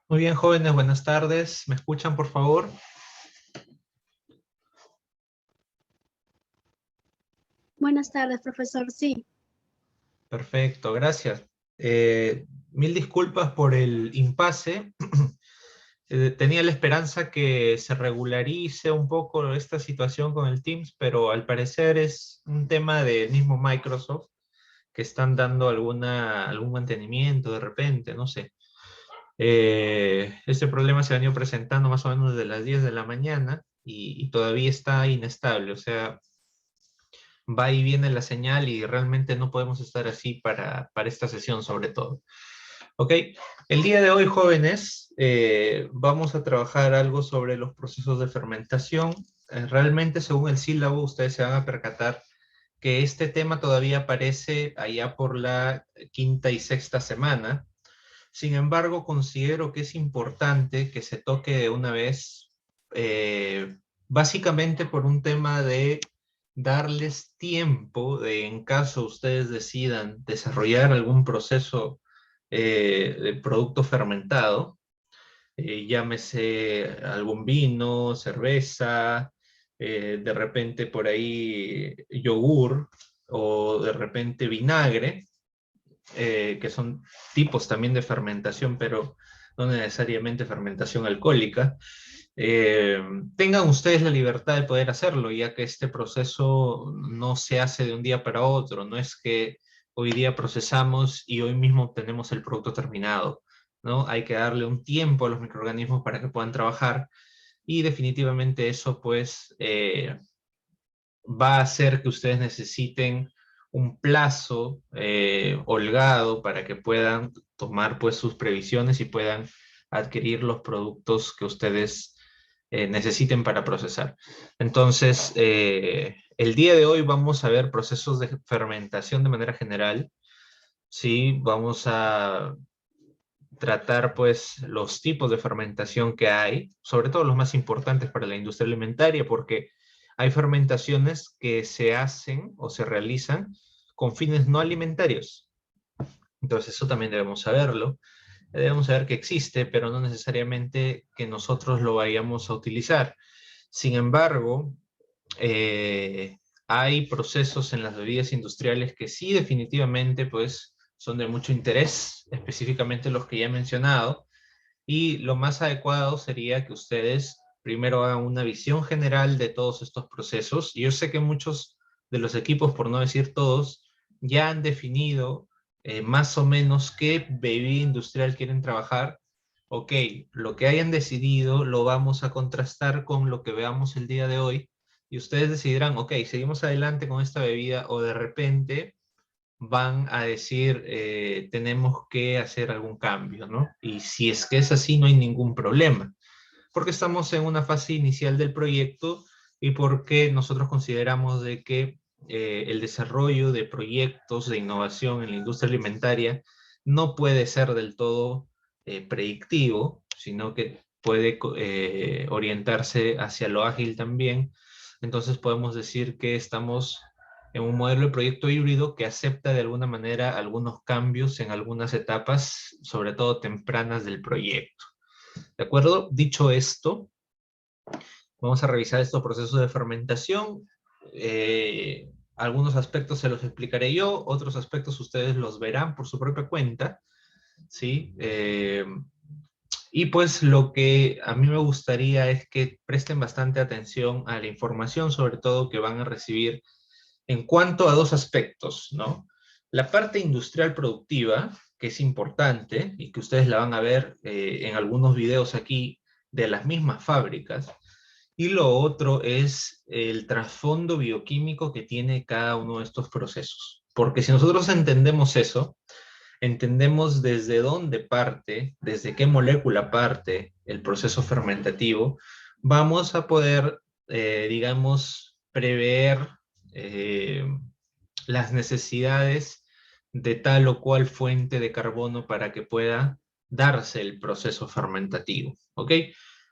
Muy bien, jóvenes, buenas tardes. ¿Me escuchan, por favor? Buenas tardes, profesor. Sí, Perfecto, gracias. Mil disculpas por el impasse. Tenía la esperanza que se regularice un poco esta situación con el Teams, pero al parecer es un tema del mismo Microsoft que están dando algún mantenimiento de repente, no sé. Este problema se ha venido presentando más o menos desde las 10 de la mañana y todavía está inestable, o sea, va y viene la señal y realmente no podemos estar así para esta sesión sobre todo. Ok, el día de hoy, jóvenes, vamos a trabajar algo sobre los procesos de fermentación. Realmente, según el sílabo, ustedes se van a percatar que este tema todavía aparece allá por la quinta y sexta semana. Sin embargo, considero que es importante que se toque de una vez, básicamente por un tema de darles tiempo de, en caso ustedes decidan desarrollar algún proceso de producto fermentado, llámese algún vino, cerveza, de repente por ahí yogur o de repente vinagre, que son tipos también de fermentación, pero no necesariamente fermentación alcohólica, eh, tengan ustedes la libertad de poder hacerlo, ya que este proceso no se hace de un día para otro, no es que hoy día procesamos y hoy mismo obtenemos el producto terminado, ¿no? Hay que darle un tiempo a los microorganismos para que puedan trabajar y definitivamente eso pues va a hacer que ustedes necesiten un plazo holgado para que puedan tomar pues sus previsiones y puedan adquirir los productos que ustedes necesiten para procesar. Entonces, el día de hoy vamos a ver procesos de fermentación de manera general. Sí, vamos a tratar pues los tipos de fermentación que hay, sobre todo los más importantes para la industria alimentaria, porque hay fermentaciones que se hacen o se realizan con fines no alimentarios. Entonces eso también debemos saberlo. Debemos saber que existe, pero no necesariamente que nosotros lo vayamos a utilizar. Sin embargo, eh, hay procesos en las bebidas industriales que sí definitivamente pues son de mucho interés, específicamente los que ya he mencionado, y lo más adecuado sería que ustedes primero hagan una visión general de todos estos procesos. Y yo sé que muchos de los equipos, por no decir todos, ya han definido más o menos qué bebida industrial quieren trabajar. Ok, lo que hayan decidido lo vamos a contrastar con lo que veamos el día de hoy y ustedes decidirán, ok, seguimos adelante con esta bebida o de repente van a decir, tenemos que hacer algún cambio, ¿no? Y si es que es así, no hay ningún problema, porque estamos en una fase inicial del proyecto y porque nosotros consideramos de que el desarrollo de proyectos de innovación en la industria alimentaria no puede ser del todo predictivo, sino que puede orientarse hacia lo ágil también. Entonces podemos decir que estamos en un modelo de proyecto híbrido que acepta de alguna manera algunos cambios en algunas etapas, sobre todo tempranas del proyecto. ¿De acuerdo? Dicho esto, vamos a revisar estos procesos de fermentación. Algunos aspectos se los explicaré yo, otros aspectos ustedes los verán por su propia cuenta, ¿sí? Y pues lo que a mí me gustaría es que presten bastante atención a la información, sobre todo que van a recibir en cuanto a dos aspectos, ¿no? La parte industrial productiva, que es importante y que ustedes la van a ver en algunos videos aquí de las mismas fábricas, y lo otro es el trasfondo bioquímico que tiene cada uno de estos procesos. Porque si nosotros entendemos eso, entendemos desde dónde parte, desde qué molécula parte el proceso fermentativo, vamos a poder, digamos, prever eh, las necesidades de tal o cual fuente de carbono para que pueda darse el proceso fermentativo. ¿Ok?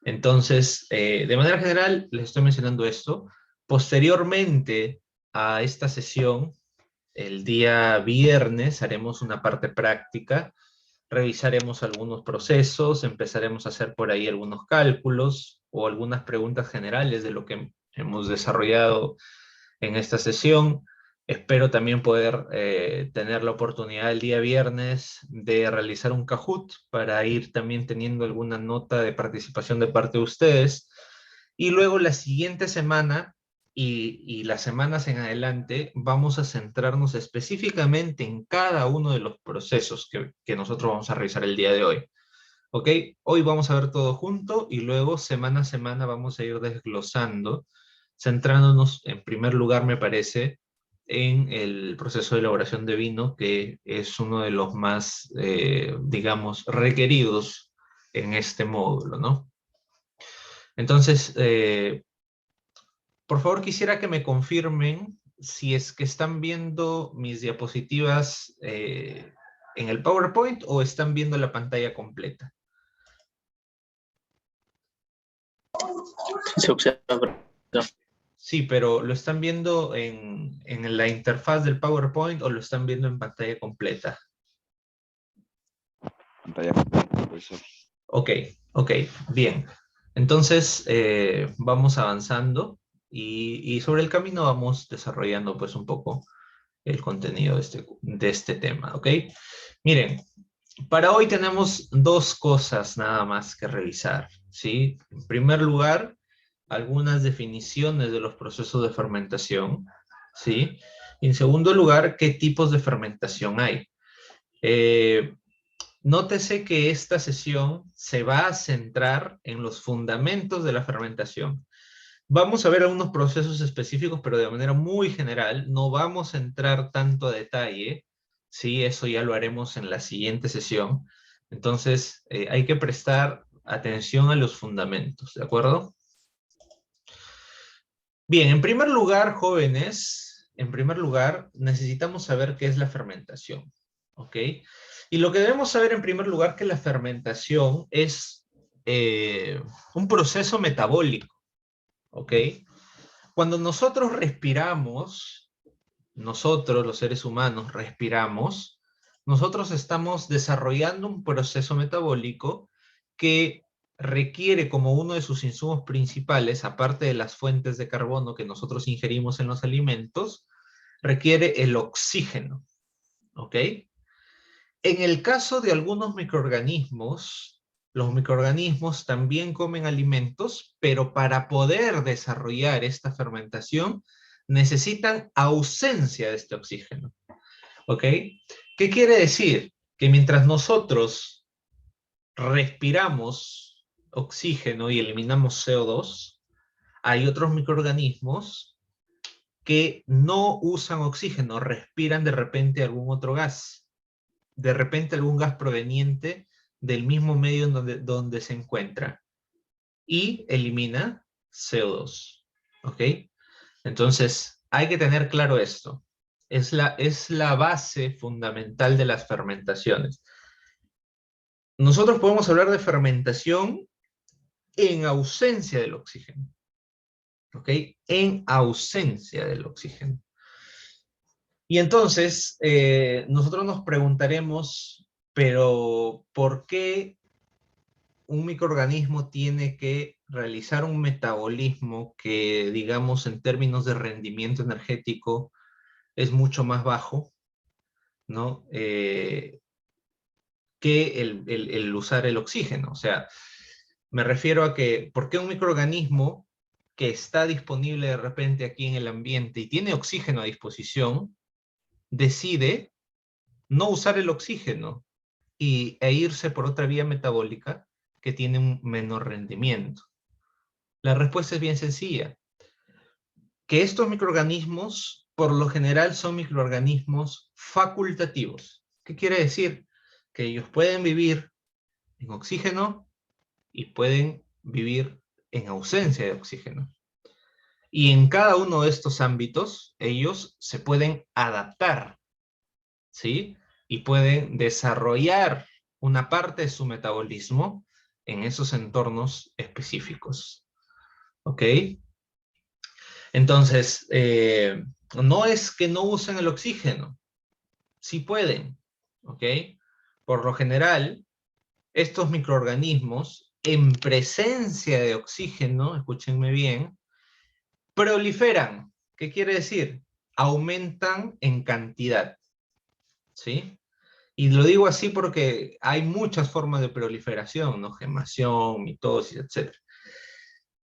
Entonces, de manera general, les estoy mencionando esto. Posteriormente a esta sesión, el día viernes haremos una parte práctica revisaremos algunos procesos, empezaremos a hacer por ahí algunos cálculos o algunas preguntas generales de lo que hemos desarrollado en esta sesión. Espero también poder tener la oportunidad el día viernes de realizar un Kahoot para ir también teniendo alguna nota de participación de parte de ustedes. Y luego la siguiente semana y las semanas en adelante vamos a centrarnos específicamente en cada uno de los procesos que nosotros vamos a revisar el día de hoy. ¿Ok? Hoy vamos a ver todo junto y luego semana a semana vamos a ir desglosando, centrándonos en primer lugar, me parece, en el proceso de elaboración de vino, que es uno de los más, digamos, requeridos en este módulo, ¿no? Entonces, por favor, quisiera que me confirmen si es que están viendo mis diapositivas en el PowerPoint o están viendo la pantalla completa. Se observa. Sí, pero ¿lo están viendo en la interfaz del PowerPoint o lo están viendo en pantalla completa? Pantalla completa, profesor. Ok, bien. Entonces, vamos avanzando y sobre el camino vamos desarrollando pues un poco el contenido de este tema, ¿ok? Miren, para hoy tenemos dos cosas nada más que revisar, ¿sí? En primer lugar, algunas definiciones de los procesos de fermentación, ¿sí? Y en segundo lugar, ¿qué tipos de fermentación hay? Nótese que esta sesión se va a centrar en los fundamentos de la fermentación. Vamos a ver algunos procesos específicos, pero de manera muy general. No vamos a entrar tanto a detalle, ¿sí? Eso ya lo haremos en la siguiente sesión. Entonces, hay que prestar atención a los fundamentos, ¿de acuerdo? Bien, en primer lugar, jóvenes, necesitamos saber qué es la fermentación, ¿ok? Y lo que debemos saber en primer lugar que la fermentación es un proceso metabólico, ¿ok? Cuando nosotros respiramos, nosotros los seres humanos respiramos, nosotros estamos desarrollando un proceso metabólico que requiere como uno de sus insumos principales, aparte de las fuentes de carbono que nosotros ingerimos en los alimentos, requiere el oxígeno, ¿ok? En el caso de algunos microorganismos, los microorganismos también comen alimentos, pero para poder desarrollar esta fermentación necesitan ausencia de este oxígeno. ¿Ok? ¿Qué quiere decir? Que mientras nosotros respiramos oxígeno y eliminamos CO2, hay otros microorganismos que no usan oxígeno, respiran de repente algún otro gas. De repente algún gas proveniente del mismo medio en donde se encuentra y elimina CO2. ¿Ok? Entonces, hay que tener claro esto. Es la base fundamental de las fermentaciones. Nosotros podemos hablar de fermentación en ausencia del oxígeno. ¿Ok? En ausencia del oxígeno. Y entonces, nosotros nos preguntaremos, pero ¿por qué un microorganismo tiene que realizar un metabolismo que, digamos, en términos de rendimiento energético, es mucho más bajo, ¿no? Que el usar el oxígeno? O sea, me refiero a que, ¿por qué un microorganismo que está disponible de repente aquí en el ambiente y tiene oxígeno a disposición, decide no usar el oxígeno e irse por otra vía metabólica que tiene un menor rendimiento? La respuesta es bien sencilla. Que estos microorganismos, por lo general, son microorganismos facultativos. ¿Qué quiere decir? Que ellos pueden vivir en oxígeno y pueden vivir en ausencia de oxígeno. Y en cada uno de estos ámbitos, ellos se pueden adaptar, ¿sí? Y pueden desarrollar una parte de su metabolismo en esos entornos específicos. ¿Ok? Entonces, no es que no usen el oxígeno, sí pueden, ¿ok? Por lo general, estos microorganismos, en presencia de oxígeno, escúchenme bien, proliferan. ¿Qué quiere decir? Aumentan en cantidad, ¿sí? Y lo digo así porque hay muchas formas de proliferación, ¿no? Gemación, mitosis, etc.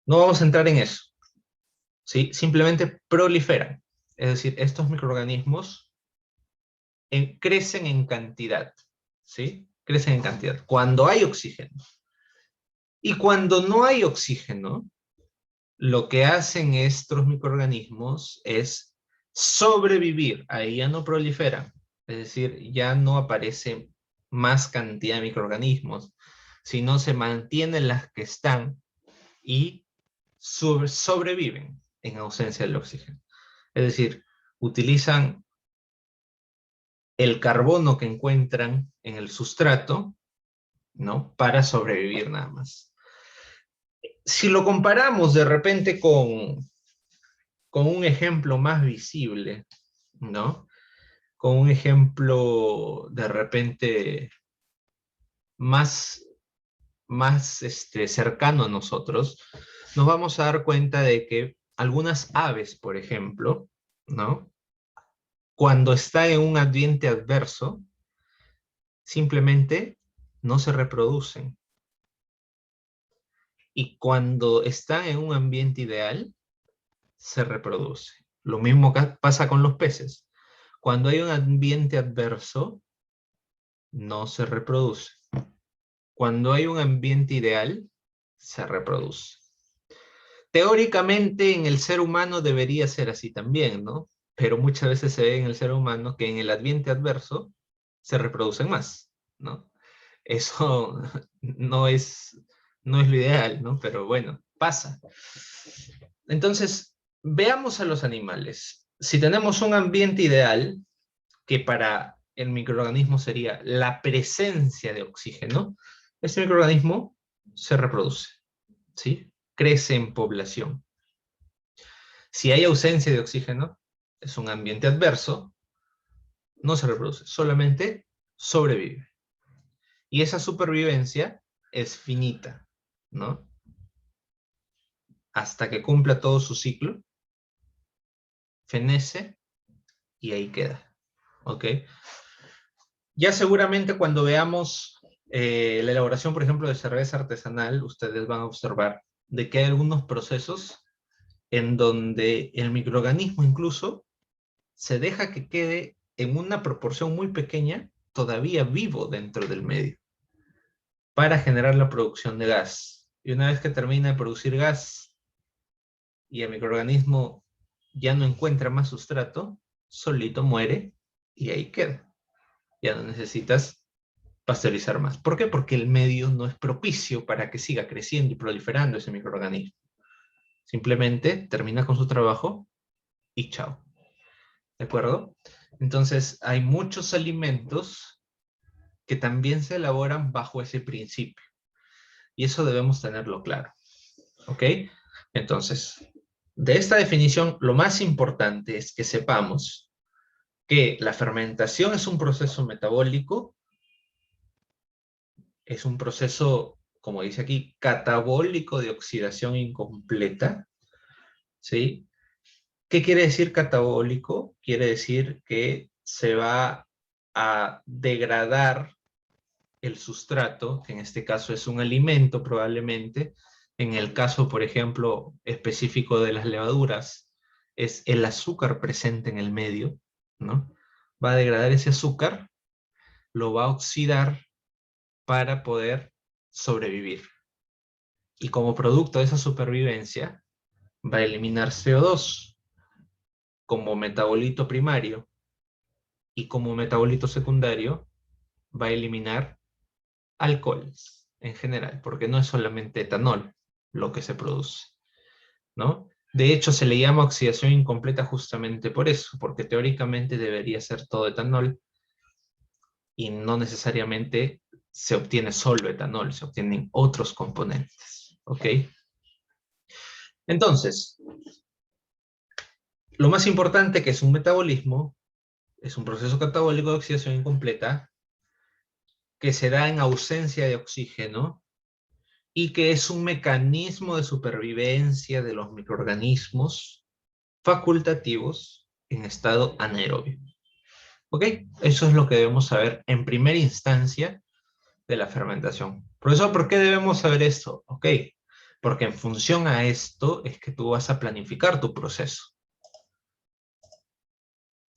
No vamos a entrar en eso, ¿sí? Simplemente proliferan. Es decir, estos microorganismos crecen en cantidad, ¿sí? Crecen en cantidad. Cuando hay oxígeno. Y cuando no hay oxígeno, lo que hacen estos microorganismos es sobrevivir. Ahí ya no proliferan. Es decir, ya no aparece más cantidad de microorganismos, sino se mantienen las que están y sobreviven en ausencia del oxígeno. Es decir, utilizan el carbono que encuentran en el sustrato, ¿no? Para sobrevivir nada más. Si lo comparamos de repente con un ejemplo más visible, ¿no? Con un ejemplo de repente más cercano a nosotros, nos vamos a dar cuenta de que algunas aves, por ejemplo, ¿no? Cuando están en un ambiente adverso, simplemente no se reproducen. Y cuando están en un ambiente ideal, se reproduce. Lo mismo pasa con los peces. Cuando hay un ambiente adverso, no se reproduce. Cuando hay un ambiente ideal, se reproduce. Teóricamente en el ser humano debería ser así también, ¿no? Pero muchas veces se ve en el ser humano que en el ambiente adverso se reproducen más, ¿no? Eso no es lo ideal, ¿no? Pero bueno, pasa. Entonces, veamos a los animales. Si tenemos un ambiente ideal, que para el microorganismo sería la presencia de oxígeno, este microorganismo se reproduce, ¿sí? Crece en población. Si hay ausencia de oxígeno, es un ambiente adverso, no se reproduce, solamente sobrevive. Y esa supervivencia es finita, ¿no? Hasta que cumpla todo su ciclo, fenece y ahí queda, ¿ok? Ya seguramente cuando veamos la elaboración, por ejemplo, de cerveza artesanal, ustedes van a observar de que hay algunos procesos en donde el microorganismo incluso se deja que quede en una proporción muy pequeña, todavía vivo dentro del medio, para generar la producción de gas. Y una vez que termina de producir gas y el microorganismo ya no encuentra más sustrato, solito muere y ahí queda. Ya no necesitas pasteurizar más. ¿Por qué? Porque el medio no es propicio para que siga creciendo y proliferando ese microorganismo. Simplemente termina con su trabajo y chao. ¿De acuerdo? Entonces, hay muchos alimentos que también se elaboran bajo ese principio. Y eso debemos tenerlo claro. ¿Ok? Entonces, de esta definición, lo más importante es que sepamos que la fermentación es un proceso metabólico, es un proceso, como dice aquí, catabólico de oxidación incompleta, ¿sí? ¿Qué quiere decir catabólico? Quiere decir que se va a degradar el sustrato, que en este caso es un alimento probablemente. En el caso, por ejemplo, específico de las levaduras, es el azúcar presente en el medio, ¿no? Va a degradar ese azúcar, lo va a oxidar para poder sobrevivir. Y como producto de esa supervivencia, va a eliminar CO2 como metabolito primario y como metabolito secundario va a eliminar alcoholes en general, porque no es solamente etanol lo que se produce, ¿no? De hecho, se le llama oxidación incompleta justamente por eso, porque teóricamente debería ser todo etanol y no necesariamente se obtiene solo etanol, se obtienen otros componentes, ¿ok? Entonces, lo más importante que es un metabolismo, es un proceso catabólico de oxidación incompleta, que se da en ausencia de oxígeno y que es un mecanismo de supervivencia de los microorganismos facultativos en estado anaerobio. ¿Ok? Eso es lo que debemos saber en primera instancia de la fermentación. Profesor, ¿por qué debemos saber esto? Ok, porque en función a esto es que tú vas a planificar tu proceso.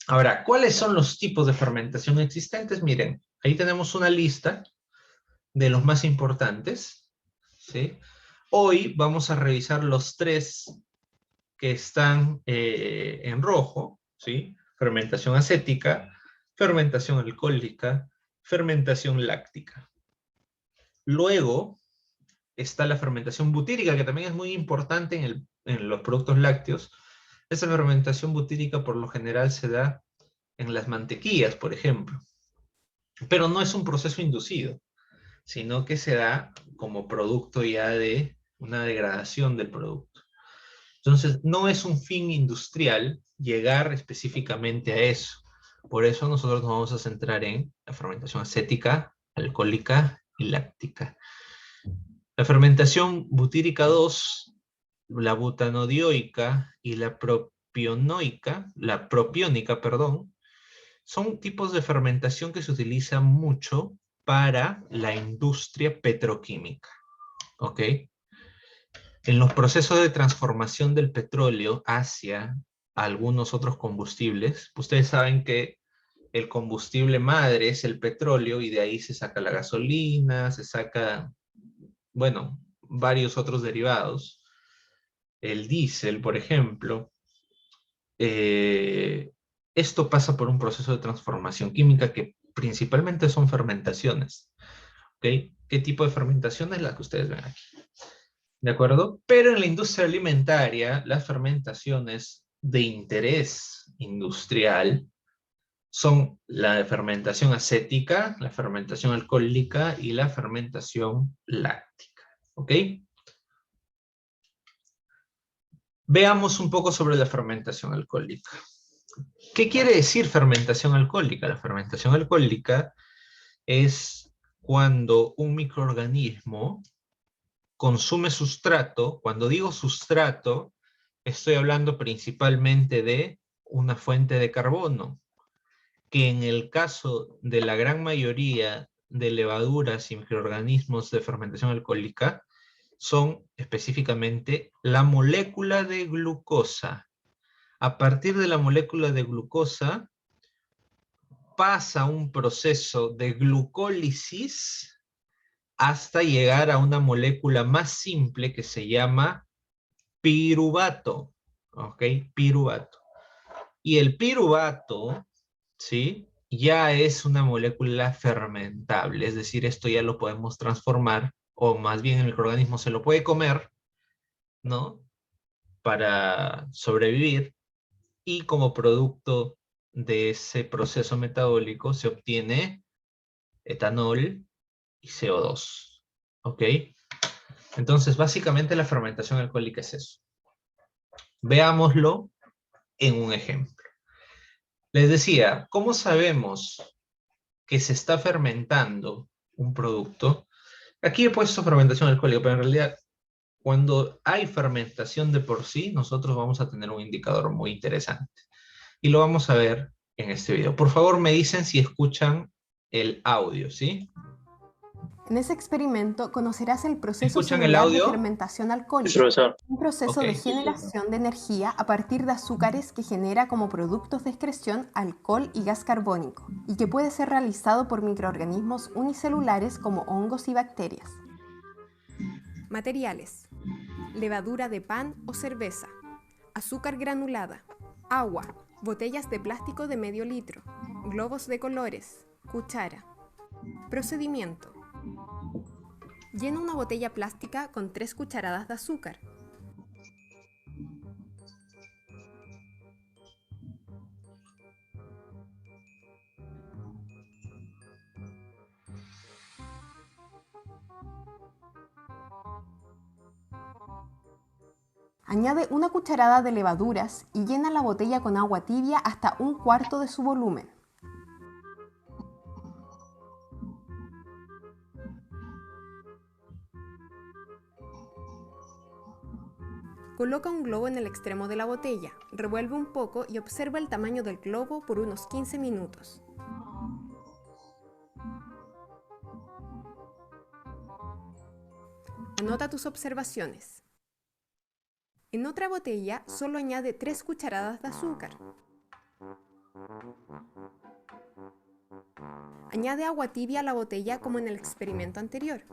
Ahora, ¿cuáles son los tipos de fermentación existentes? Miren, ahí tenemos una lista de los más importantes, ¿sí? Hoy vamos a revisar los 3 que están en rojo, ¿sí? Fermentación acética, fermentación alcohólica, fermentación láctica. Luego está la fermentación butírica, que también es muy importante en los productos lácteos. Esa fermentación butírica por lo general se da en las mantequillas, por ejemplo. Pero no es un proceso inducido, sino que se da como producto ya de una degradación del producto. Entonces, no es un fin industrial llegar específicamente a eso. Por eso nosotros nos vamos a centrar en la fermentación acética, alcohólica y láctica. La fermentación butírica 2, la butanodioica y la propiónica, perdón, son tipos de fermentación que se utilizan mucho para la industria petroquímica. ¿Ok? En los procesos de transformación del petróleo hacia algunos otros combustibles, ustedes saben que el combustible madre es el petróleo y de ahí se saca la gasolina, se saca, bueno, varios otros derivados. El diésel, por ejemplo. Esto pasa por un proceso de transformación química que principalmente son fermentaciones. ¿Ok? ¿Qué tipo de fermentación es la que ustedes ven aquí? ¿De acuerdo? Pero en la industria alimentaria, las fermentaciones de interés industrial son la fermentación acética, la fermentación alcohólica y la fermentación láctica. ¿Ok? Veamos un poco sobre la fermentación alcohólica. ¿Qué quiere decir fermentación alcohólica? La fermentación alcohólica es cuando un microorganismo consume sustrato. Cuando digo sustrato, estoy hablando principalmente de una fuente de carbono, que en el caso de la gran mayoría de levaduras y microorganismos de fermentación alcohólica, son específicamente la molécula de glucosa. A partir de la molécula de glucosa, pasa un proceso de glucólisis hasta llegar a una molécula más simple que se llama piruvato. ¿Ok? Piruvato. Y el piruvato, ¿sí? Ya es una molécula fermentable, es decir, esto ya lo podemos transformar, o más bien el microorganismo se lo puede comer, ¿no? Para sobrevivir, y como producto de ese proceso metabólico se obtiene etanol y CO2. ¿Ok? Entonces, básicamente la fermentación alcohólica es eso. Veámoslo en un ejemplo. Les decía, ¿cómo sabemos que se está fermentando un producto? Aquí he puesto fermentación alcohólica, pero en realidad cuando hay fermentación de por sí, nosotros vamos a tener un indicador muy interesante. Y lo vamos a ver en este video. Por favor, me dicen si escuchan el audio, ¿sí? En ese experimento conocerás el proceso ¿Escuchan el celular de audio? fermentación Sí, alcohólica, profesor. un proceso Ok. de generación de energía a partir de azúcares que genera como productos de excreción alcohol y gas carbónico, y que puede ser realizado por microorganismos unicelulares como hongos y bacterias. Materiales: levadura de pan o cerveza, azúcar granulada, agua, botellas de plástico de medio litro, globos de colores, cuchara. Procedimiento: llena una botella plástica con 3 cucharadas de azúcar. Añade una cucharada de levaduras y llena la botella con agua tibia hasta 1/4 de su volumen. Coloca un globo en el extremo de la botella, revuelve un poco y observa el tamaño del globo por unos 15 minutos. Anota tus observaciones. En otra botella, solo añade 3 cucharadas de azúcar. Añade agua tibia a la botella como en el experimento anterior.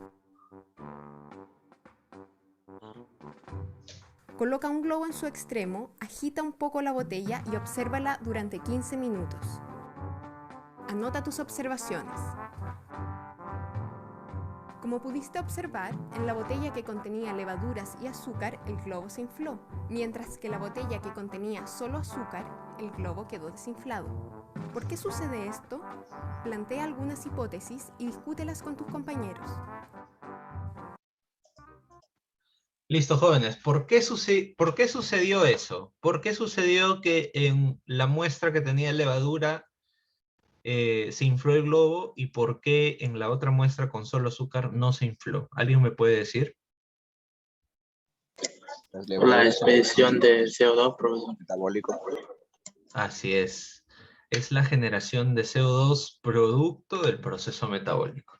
Coloca un globo en su extremo, agita un poco la botella y obsérvala durante 15 minutos. Anota tus observaciones. Como pudiste observar, en la botella que contenía levaduras y azúcar, el globo se infló, mientras que la botella que contenía solo azúcar, el globo quedó desinflado. ¿Por qué sucede esto? Plantea algunas hipótesis y discútelas con tus compañeros. Listo, jóvenes. ¿Por qué sucedió eso? ¿Por qué sucedió que en la muestra que tenía levadura se infló el globo y por qué en la otra muestra con solo azúcar no se infló? ¿Alguien me puede decir? Por la expedición de CO2, profesor. Metabólico. Así es. Es la generación de CO2 producto del proceso metabólico.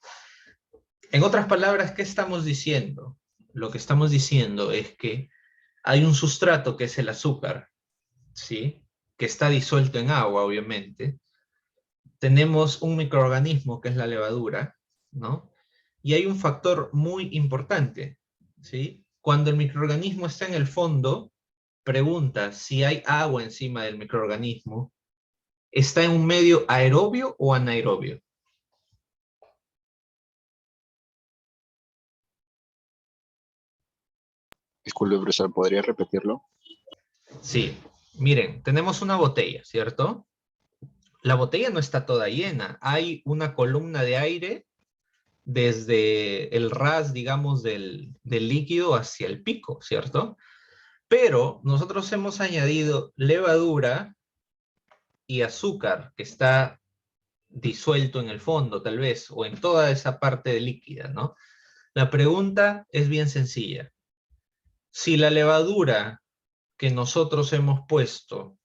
En otras palabras, ¿qué estamos diciendo? Lo que estamos diciendo es que hay un sustrato que es el azúcar, ¿sí? Que está disuelto en agua, obviamente. Tenemos un microorganismo que es la levadura, ¿no? Y hay un factor muy importante, ¿sí? Cuando el microorganismo está en el fondo, pregunta si hay agua encima del microorganismo. ¿Está en un medio aerobio o anaerobio? Disculpe, profesor, ¿podría repetirlo? Sí, miren, tenemos una botella, ¿cierto? La botella no está toda llena. Hay una columna de aire desde el ras, digamos, del líquido hacia el pico, ¿cierto? Pero nosotros hemos añadido levadura y azúcar que está disuelto en el fondo, tal vez, o en toda esa parte líquida, ¿no? La pregunta es bien sencilla. Si la levadura que nosotros hemos puesto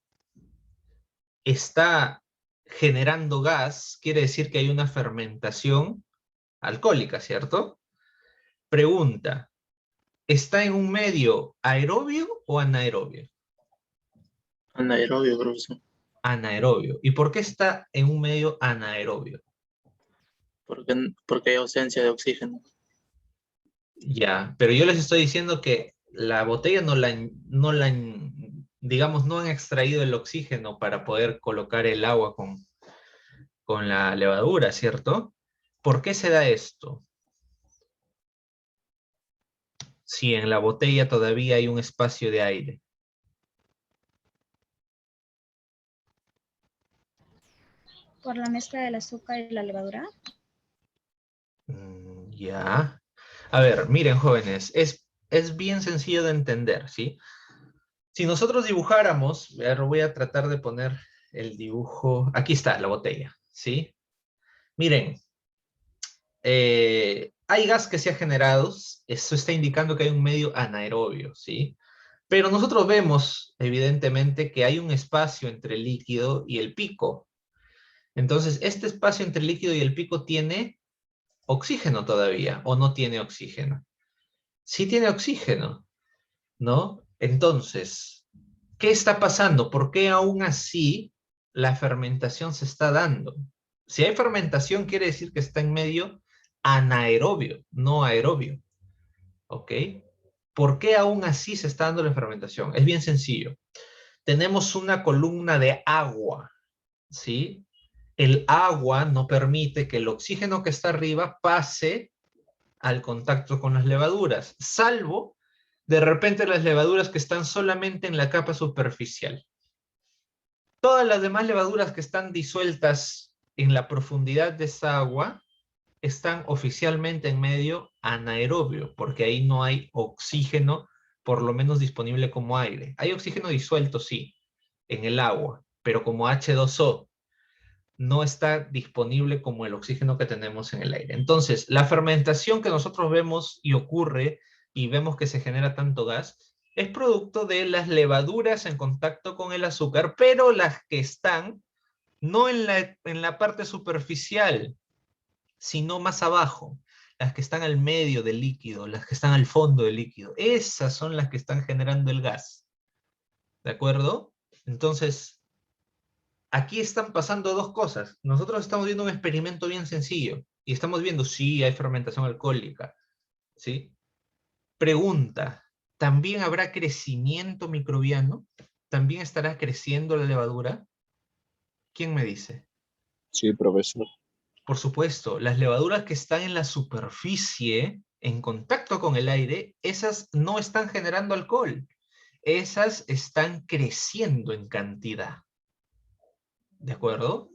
está generando gas, quiere decir que hay una fermentación alcohólica, ¿cierto? Pregunta, ¿está en un medio aerobio o anaerobio? Anaerobio, profesor. Anaerobio. ¿Y por qué está en un medio anaerobio? Porque hay ausencia de oxígeno. Ya, pero yo les estoy diciendo que la botella digamos, no han extraído el oxígeno para poder colocar el agua con la levadura, ¿cierto? ¿Por qué se da esto? Si en la botella todavía hay un espacio de aire. Por la mezcla del azúcar y la levadura. Ya. A ver, miren, jóvenes, es bien sencillo de entender, ¿sí? Si nosotros dibujáramos, a ver, voy a tratar de poner el dibujo. Aquí está la botella, ¿sí? Miren, hay gas que se ha generado, eso está indicando que hay un medio anaerobio, ¿sí? Pero nosotros vemos, evidentemente, que hay un espacio entre el líquido y el pico. Entonces, este espacio entre el líquido y el pico tiene oxígeno todavía, ¿o no tiene oxígeno? Sí tiene oxígeno, ¿no? Entonces, ¿qué está pasando? ¿Por qué aún así la fermentación se está dando? Si hay fermentación, quiere decir que está en medio anaerobio, no aerobio. ¿Ok? ¿Por qué aún así se está dando la fermentación? Es bien sencillo. Tenemos una columna de agua, ¿sí? El agua no permite que el oxígeno que está arriba pase al contacto con las levaduras, salvo de repente las levaduras que están solamente en la capa superficial. Todas las demás levaduras que están disueltas en la profundidad de esa agua están oficialmente en medio anaerobio, porque ahí no hay oxígeno, por lo menos disponible como aire. Hay oxígeno disuelto, sí, en el agua, pero como H2O, no está disponible como el oxígeno que tenemos en el aire. Entonces, la fermentación que nosotros vemos y ocurre, y vemos que se genera tanto gas, Es producto de las levaduras en contacto con el azúcar, pero las que están no en la parte superficial, sino más abajo. Las que están al medio del líquido, las que están al fondo del líquido. Esas son las que están generando el gas. ¿De acuerdo? Entonces, aquí están pasando dos cosas. Nosotros estamos viendo un experimento bien sencillo y estamos viendo si hay fermentación alcohólica, ¿sí? Pregunta, ¿también habrá crecimiento microbiano? ¿También estará creciendo la levadura? ¿Quién me dice? Sí, profesor. Por supuesto, las levaduras que están en la superficie, en contacto con el aire, esas no están generando alcohol. Esas están creciendo en cantidad. ¿De acuerdo?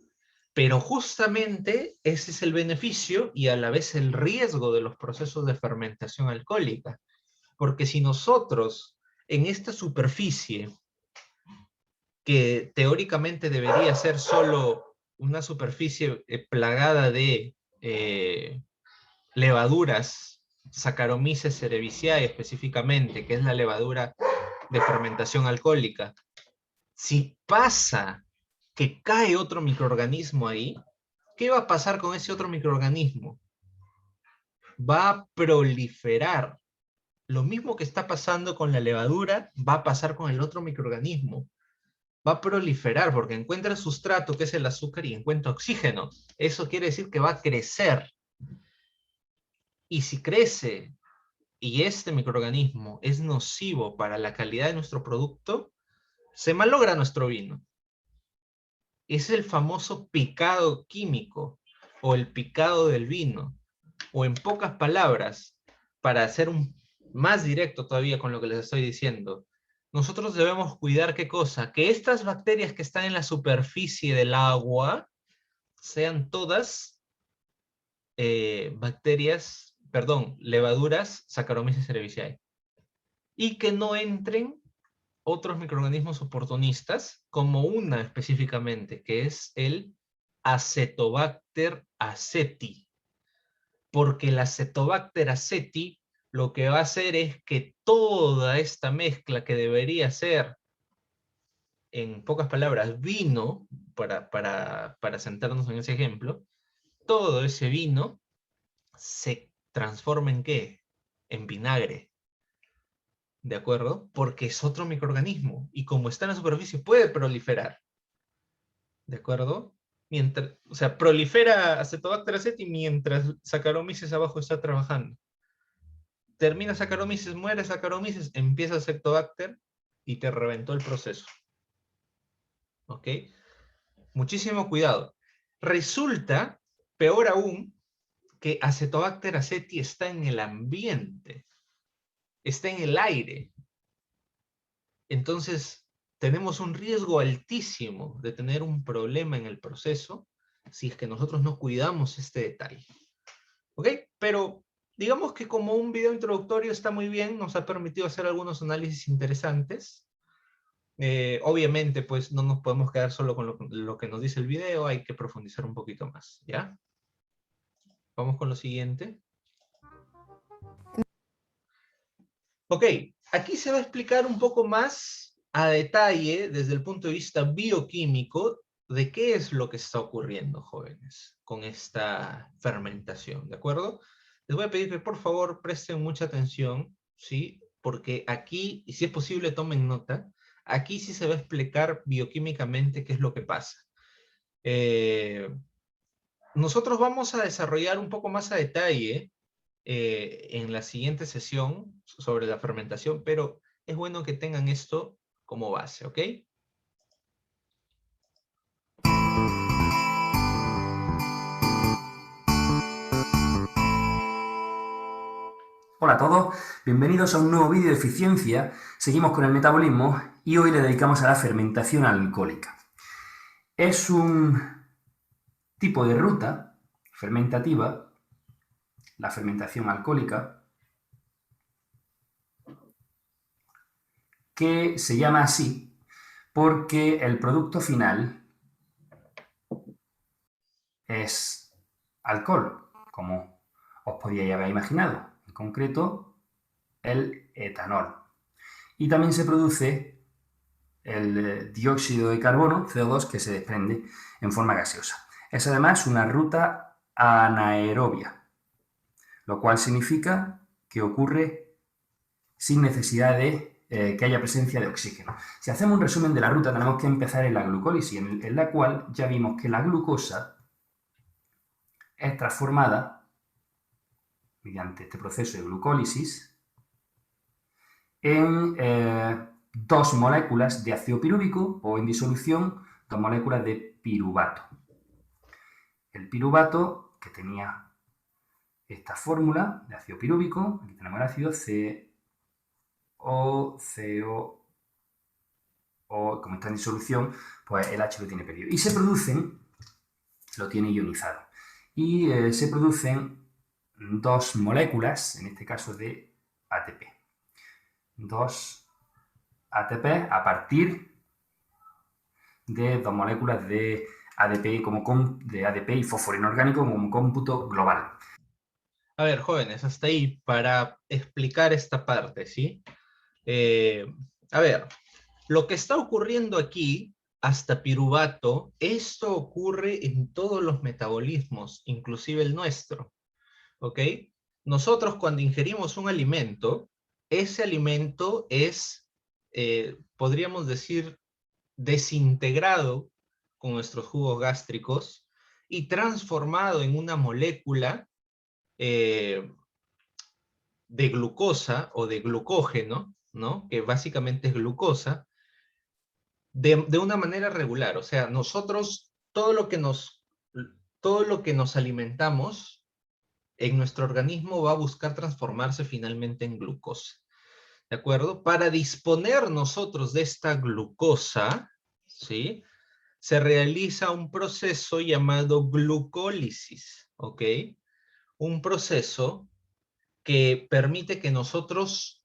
Pero justamente ese es el beneficio y a la vez el riesgo de los procesos de fermentación alcohólica. Porque si nosotros en esta superficie, que teóricamente debería ser solo una superficie plagada de levaduras, Saccharomyces cerevisiae específicamente, que es la levadura de fermentación alcohólica, si pasa que cae otro microorganismo ahí, ¿qué va a pasar con ese otro microorganismo? Va a proliferar. Lo mismo que está pasando con la levadura, va a pasar con el otro microorganismo. Va a proliferar porque encuentra el sustrato, que es el azúcar, y encuentra oxígeno. Eso quiere decir que va a crecer. Y si crece y este microorganismo es nocivo para la calidad de nuestro producto, se malogra nuestro vino. Es el famoso picado químico o el picado del vino. O en pocas palabras, para hacer más directo todavía con lo que les estoy diciendo, nosotros debemos cuidar ¿qué cosa? Que estas bacterias que están en la superficie del agua sean todas levaduras Saccharomyces cerevisiae. Y que no entren otros microorganismos oportunistas, como una específicamente, que es el Acetobacter aceti. Porque el Acetobacter aceti lo que va a hacer es que toda esta mezcla que debería ser, en pocas palabras, vino, para centrarnos en ese ejemplo, todo ese vino se transforma ¿en qué? En vinagre. ¿De acuerdo? Porque es otro microorganismo y como está en la superficie puede proliferar. ¿De acuerdo? O sea, prolifera Acetobacter aceti mientras Saccharomyces abajo está trabajando. Termina Saccharomyces, muere Saccharomyces, empieza Acetobacter y te reventó el proceso. ¿Ok? Muchísimo cuidado. Resulta, peor aún, que Acetobacter aceti está en el ambiente, está en el aire. Entonces, tenemos un riesgo altísimo de tener un problema en el proceso si es que nosotros no cuidamos este detalle. ¿Ok? Pero digamos que como un video introductorio está muy bien, nos ha permitido hacer algunos análisis interesantes. Obviamente, pues no nos podemos quedar solo con lo que nos dice el video, hay que profundizar un poquito más, ¿ya? Vamos con lo siguiente. Ok, aquí se va a explicar un poco más a detalle, desde el punto de vista bioquímico, de qué es lo que está ocurriendo, jóvenes, con esta fermentación, ¿de acuerdo? Les voy a pedir que por favor presten mucha atención, ¿sí? Porque aquí, y si es posible tomen nota, aquí sí se va a explicar bioquímicamente qué es lo que pasa. Nosotros vamos a desarrollar un poco más a detalle en la siguiente sesión sobre la fermentación, pero es bueno que tengan esto como base, ¿ok? Hola a todos, bienvenidos a un nuevo vídeo de eficiencia. Seguimos con el metabolismo y hoy le dedicamos a la fermentación alcohólica. Es un tipo de ruta fermentativa, la fermentación alcohólica, que se llama así porque el producto final es alcohol, como os podíais haber imaginado, en concreto el etanol. Y también se produce el dióxido de carbono, CO2, que se desprende en forma gaseosa. Es además una ruta anaerobia, lo cual significa que ocurre sin necesidad de que haya presencia de oxígeno. Si hacemos un resumen de la ruta, tenemos que empezar en la glucólisis, en la cual ya vimos que la glucosa es transformada mediante este proceso de glucólisis en dos moléculas de ácido pirúvico o en disolución dos moléculas de piruvato. El piruvato, que tenía esta fórmula de ácido pirúvico, aquí tenemos el ácido CO, como está en disolución, pues el H lo tiene perdido. Y se producen, lo tiene ionizado, y se producen dos moléculas, en este caso de ATP. Dos ATP a partir de dos moléculas de ADP, de ADP y fósforo inorgánico como cómputo global. A ver, jóvenes, hasta ahí para explicar esta parte, ¿sí? A ver, lo que está ocurriendo aquí, hasta piruvato, esto ocurre en todos los metabolismos, inclusive el nuestro, ¿ok? Nosotros cuando ingerimos un alimento, ese alimento es, podríamos decir, desintegrado con nuestros jugos gástricos y transformado en una molécula de glucosa o de glucógeno, ¿no? Que básicamente es glucosa, de una manera regular. O sea, nosotros, todo lo que nos alimentamos en nuestro organismo va a buscar transformarse finalmente en glucosa. ¿De acuerdo? Para disponer nosotros de esta glucosa, ¿sí? Se realiza un proceso llamado glucólisis, ¿ok? Un proceso que permite que nosotros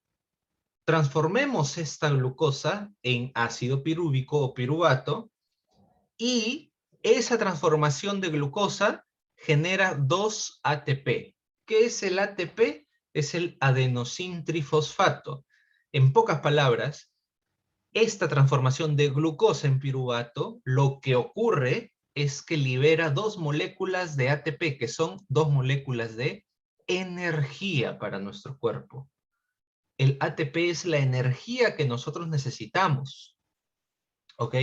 transformemos esta glucosa en ácido pirúvico o piruvato, y esa transformación de glucosa genera 2 ATP. ¿Qué es el ATP? Es el adenosintrifosfato. En pocas palabras, esta transformación de glucosa en piruvato, lo que ocurre es que libera 2 moléculas de ATP, que son 2 moléculas de energía para nuestro cuerpo. El ATP es la energía que nosotros necesitamos. ¿Ok?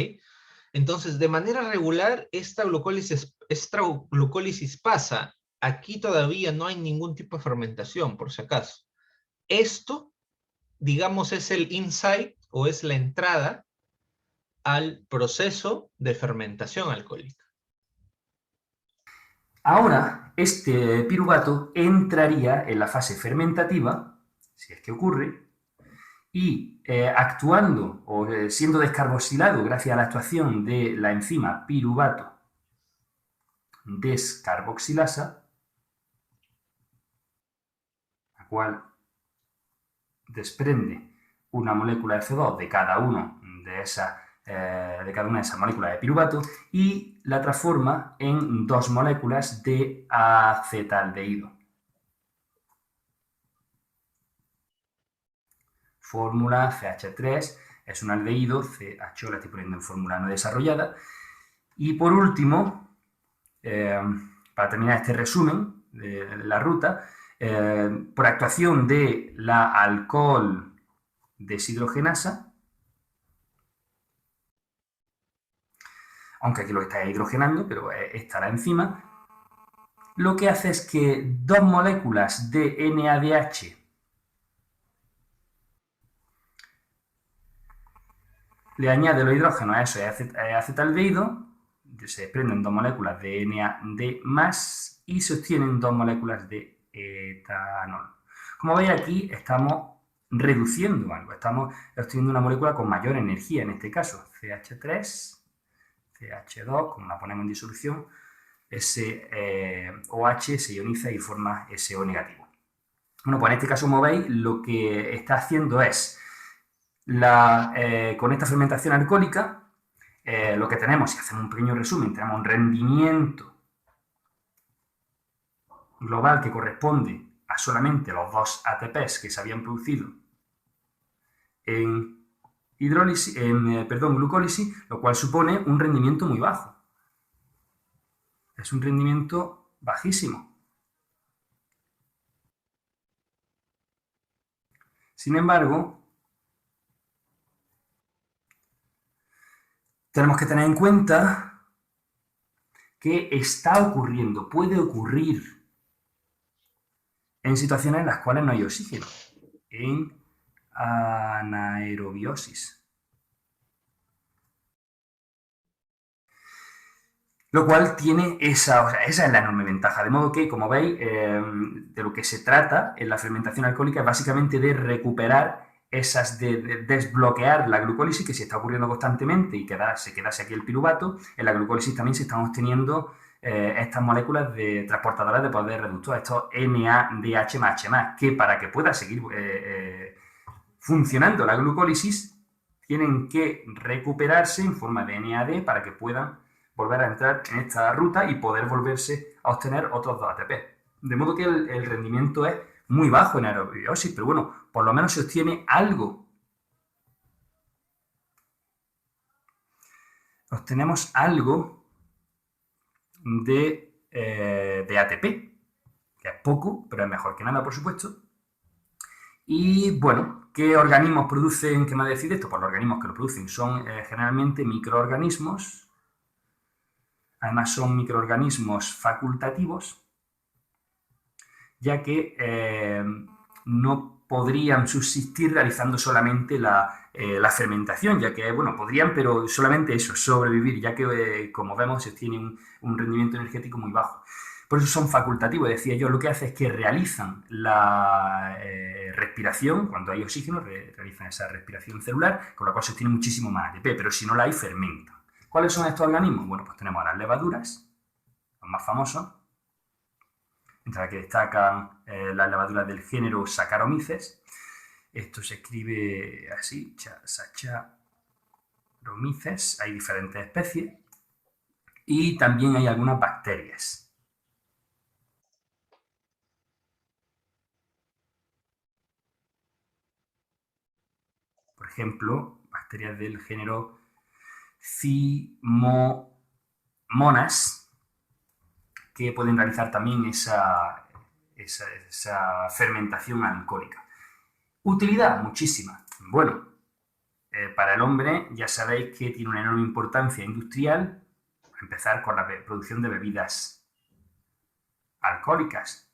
Entonces, de manera regular, esta glucólisis pasa. Aquí todavía no hay ningún tipo de fermentación, por si acaso. Esto, digamos, es el insight o es la entrada al proceso de fermentación alcohólica. Ahora, este piruvato entraría en la fase fermentativa, si es que ocurre, y actuando o siendo descarboxilado gracias a la actuación de la enzima piruvato descarboxilasa, la cual desprende una molécula de CO2 de cada una de esas moléculas de piruvato y la transforma en 2 moléculas de acetaldehído. Fórmula CH3 es un aldehído, CH la estoy poniendo en fórmula no desarrollada. Y por último, para terminar este resumen de la ruta, por actuación de la alcohol deshidrogenasa, aunque aquí lo está hidrogenando, pero está la enzima, lo que hace es que 2 moléculas de NADH le añade los hidrógenos a eso acetaldehído, se desprenden 2 moléculas de NAD+, y se obtienen 2 moléculas de etanol. Como veis aquí estamos reduciendo algo, estamos obteniendo una molécula con mayor energía, en este caso CH3, CH2, como la ponemos en disolución, ese OH se ioniza y forma SO negativo. Bueno, pues en este caso, como veis, lo que está haciendo es, con esta fermentación alcohólica, lo que tenemos, si hacemos un pequeño resumen, tenemos un rendimiento global que corresponde a solamente los 2 ATPs que se habían producido en glucólisis, lo cual supone un rendimiento muy bajo. Es un rendimiento bajísimo. Sin embargo, tenemos que tener en cuenta que está ocurriendo, puede ocurrir en situaciones en las cuales no hay oxígeno, en anaerobiosis. Lo cual tiene esa es la enorme ventaja. De modo que, como veis, de lo que se trata en la fermentación alcohólica es básicamente de recuperar de desbloquear la glucólisis que se está ocurriendo constantemente y se quedase aquí el piruvato. En la glucólisis también se están obteniendo estas moléculas de transportadoras de poder reductor, estos NADH+H+, que para que pueda seguir funcionando la glucólisis, tienen que recuperarse en forma de NAD para que puedan volver a entrar en esta ruta y poder volverse a obtener otros 2 ATP. De modo que el rendimiento es muy bajo en aerobiosis, pero bueno, por lo menos se obtiene algo. Obtenemos algo de ATP, que es poco, pero es mejor que nada, por supuesto. Y bueno, ¿qué organismos producen? ¿Qué me decide esto? Pues los organismos que lo producen son generalmente microorganismos. Además son microorganismos facultativos, ya que no podrían subsistir realizando solamente la fermentación, ya que, bueno, podrían, pero solamente eso, sobrevivir, ya que, como vemos, tienen un rendimiento energético muy bajo. Por eso son facultativos, decía yo, lo que hace es que realizan la respiración, cuando hay oxígeno, realizan esa respiración celular, con la cual se obtiene muchísimo más ATP, pero si no la hay, fermentan. ¿Cuáles son estos organismos? Bueno, pues tenemos las levaduras, los más famosos, entre las que destacan las levaduras del género Saccharomyces. Esto se escribe así, Saccharomyces, hay diferentes especies, y también hay algunas bacterias. Por ejemplo, bacterias del género Pseudomonas, que pueden realizar también esa fermentación alcohólica. Utilidad, muchísima. Bueno, para el hombre ya sabéis que tiene una enorme importancia industrial, a empezar con la producción de bebidas alcohólicas.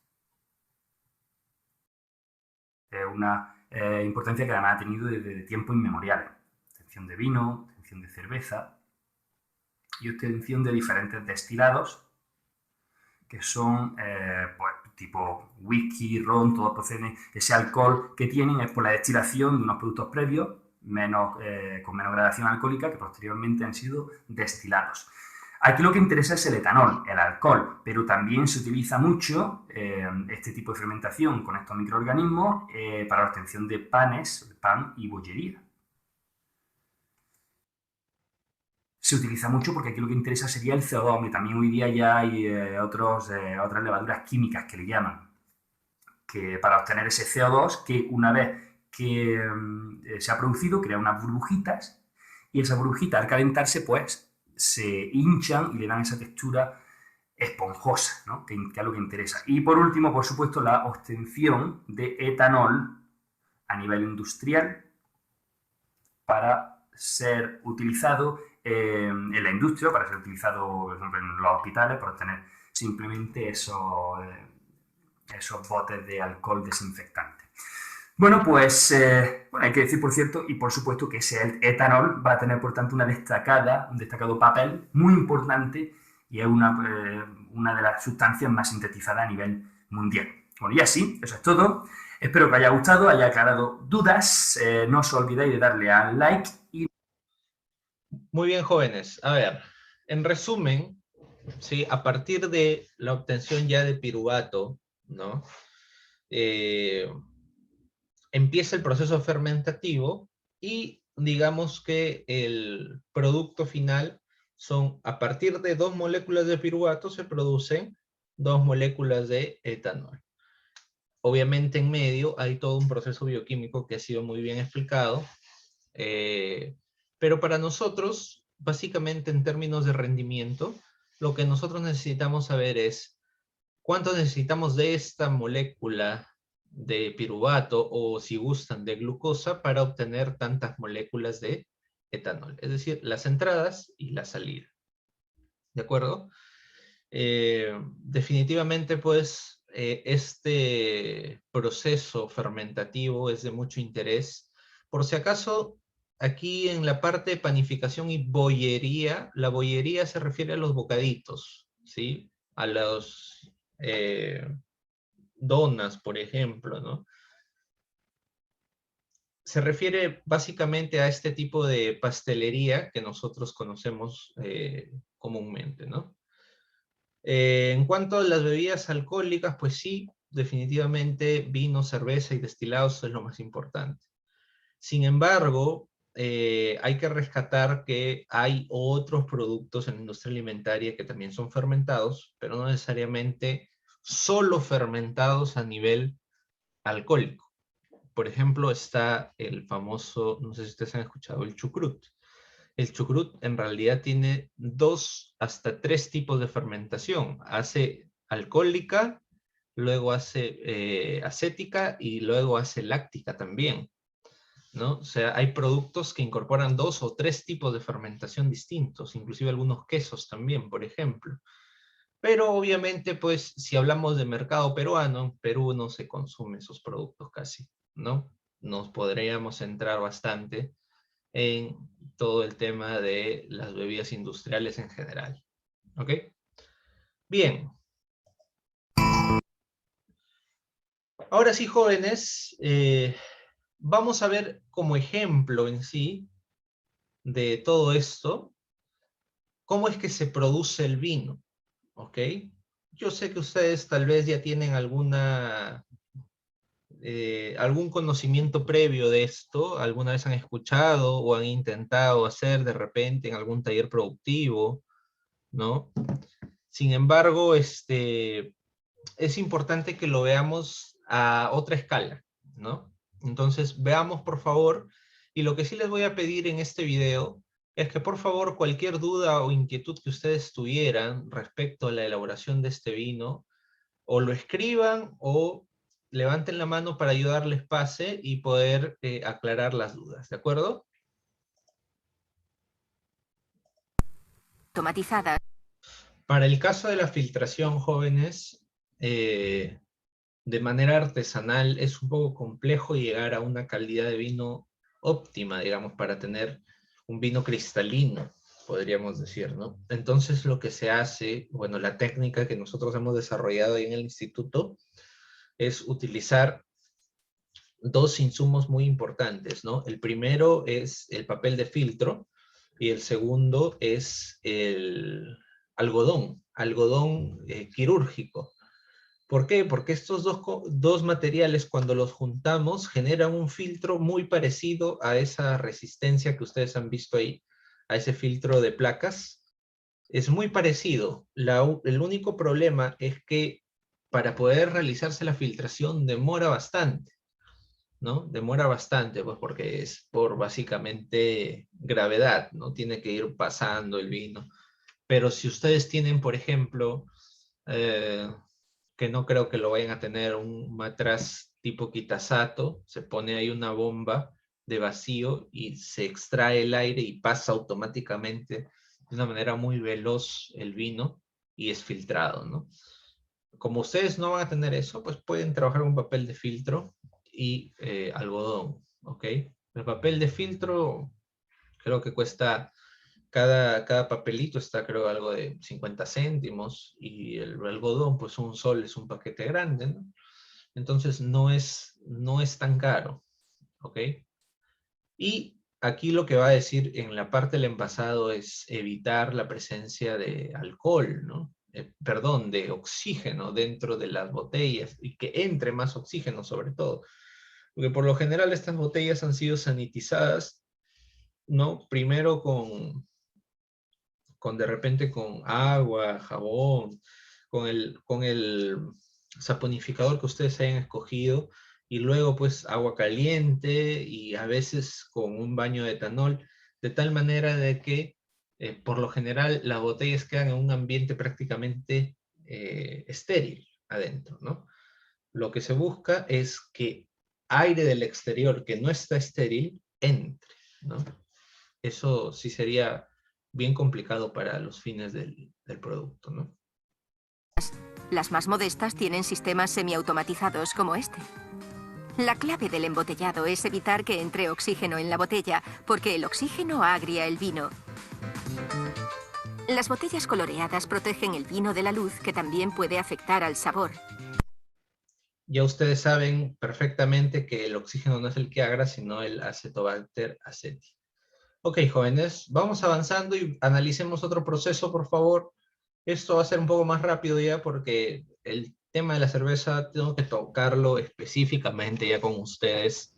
Una importancia que además ha tenido desde tiempos inmemoriales. Obtención de vino, obtención de cerveza y obtención de diferentes destilados que son pues, tipo whisky, ron, todo procede. Ese alcohol que tienen es por la destilación de unos productos previos con menos gradación alcohólica que posteriormente han sido destilados. Aquí lo que interesa es el etanol, el alcohol, pero también se utiliza mucho este tipo de fermentación con estos microorganismos para la obtención de pan y bollería. Se utiliza mucho porque aquí lo que interesa sería el CO2, aunque también hoy día ya hay otras levaduras químicas que le llaman, que para obtener ese CO2, que una vez que se ha producido, crea unas burbujitas, y esas burbujitas al calentarse, pues, se hinchan y le dan esa textura esponjosa, ¿no? que es lo que interesa. Y por último, por supuesto, la obtención de etanol a nivel industrial para ser utilizado en la industria, para ser utilizado, por ejemplo, en los hospitales, para obtener simplemente esos botes de alcohol desinfectante. Bueno, pues hay que decir, por cierto, y por supuesto, que ese etanol va a tener, por tanto, un destacado papel muy importante y es una de las sustancias más sintetizadas a nivel mundial. Bueno, y así, eso es todo. Espero que os haya gustado, haya aclarado dudas. No os olvidéis de darle al like y... Muy bien, jóvenes. A ver, en resumen, ¿sí? A partir de la obtención ya de piruvato, ¿no? Empieza el proceso fermentativo y digamos que el producto final son, a partir de 2 moléculas de piruvato se producen 2 moléculas de etanol. Obviamente en medio hay todo un proceso bioquímico que ha sido muy bien explicado, Pero para nosotros, básicamente en términos de rendimiento, lo que nosotros necesitamos saber es cuánto necesitamos de esta molécula de piruvato o, si gustan, de glucosa para obtener tantas moléculas de etanol. Es decir, las entradas y la salida. ¿De acuerdo? Definitivamente, pues, este proceso fermentativo es de mucho interés. Por si acaso, aquí en la parte de panificación y bollería, la bollería se refiere a los bocaditos, ¿sí? A los donas, por ejemplo, ¿no? Se refiere básicamente a este tipo de pastelería que nosotros conocemos comúnmente, ¿no? En cuanto a las bebidas alcohólicas, pues sí, definitivamente vino, cerveza y destilados es lo más importante. Sin embargo, hay que rescatar que hay otros productos en la industria alimentaria que también son fermentados, pero no necesariamente solo fermentados a nivel alcohólico. Por ejemplo, está el famoso, no sé si ustedes han escuchado, el chucrut. El chucrut en realidad tiene 2 hasta 3 tipos de fermentación. Hace alcohólica, luego hace acética y luego hace láctica también, ¿no? O sea, hay productos que incorporan 2 o 3 tipos de fermentación distintos, inclusive algunos quesos también, por ejemplo. Pero obviamente, pues, si hablamos de mercado peruano, en Perú no se consumen esos productos casi, ¿no? Nos podríamos centrar bastante en todo el tema de las bebidas industriales en general. ¿Ok? Bien. Ahora sí, jóvenes, vamos a ver como ejemplo en sí de todo esto, cómo es que se produce el vino. ¿Ok? Yo sé que ustedes tal vez ya tienen algún conocimiento previo de esto, alguna vez han escuchado o han intentado hacer de repente en algún taller productivo, ¿no? Sin embargo, es importante que lo veamos a otra escala, ¿no? Entonces, veamos por favor, y lo que sí les voy a pedir en este video es que por favor cualquier duda o inquietud que ustedes tuvieran respecto a la elaboración de este vino, o lo escriban o levanten la mano para yo darles pase y poder aclarar las dudas, ¿de acuerdo? Automatizada. Para el caso de la filtración, jóvenes, de manera artesanal es un poco complejo llegar a una calidad de vino óptima, digamos, para tener un vino cristalino, podríamos decir, ¿no? Entonces lo que se hace, bueno, la técnica que nosotros hemos desarrollado ahí en el instituto es utilizar 2 insumos muy importantes, ¿no? El primero es el papel de filtro y el segundo es el algodón quirúrgico. ¿Por qué? Porque estos dos materiales, cuando los juntamos, generan un filtro muy parecido a esa resistencia que ustedes han visto ahí, a ese filtro de placas. Es muy parecido. El único problema es que para poder realizarse la filtración demora bastante, ¿no? Demora bastante, pues porque es por básicamente gravedad, ¿no? Tiene que ir pasando el vino. Pero si ustedes tienen, por ejemplo, que no creo que lo vayan a tener, un matraz tipo Kitasato, se pone ahí una bomba de vacío y se extrae el aire y pasa automáticamente de una manera muy veloz el vino y es filtrado, ¿no? Como ustedes no van a tener eso, pues pueden trabajar con papel de filtro y algodón, ¿ok? El papel de filtro creo que cuesta, cada papelito está creo algo de 50 céntimos y el algodón pues un sol es un paquete grande, ¿no? Entonces no es tan caro, ¿ok? Y aquí lo que va a decir en la parte del envasado es evitar la presencia de alcohol, ¿no? Perdón, de oxígeno dentro de las botellas y que entre más oxígeno sobre todo. Porque por lo general estas botellas han sido sanitizadas, ¿no? Primero con de repente con agua, jabón, con el saponificador que ustedes hayan escogido, y luego pues agua caliente y a veces con un baño de etanol, de tal manera de que por lo general las botellas quedan en un ambiente prácticamente estéril adentro, ¿no? Lo que se busca es que aire del exterior que no está estéril entre, ¿no? Eso sí sería bien complicado para los fines del producto, ¿no? Las más modestas tienen sistemas semiautomatizados como este. La clave del embotellado es evitar que entre oxígeno en la botella, porque el oxígeno agria el vino. Las botellas coloreadas protegen el vino de la luz, que también puede afectar al sabor. Ya ustedes saben perfectamente que el oxígeno no es el que agra, sino el Acetobacter aceti. Ok, jóvenes, vamos avanzando y analicemos otro proceso, por favor. Esto va a ser un poco más rápido ya porque el tema de la cerveza tengo que tocarlo específicamente ya con ustedes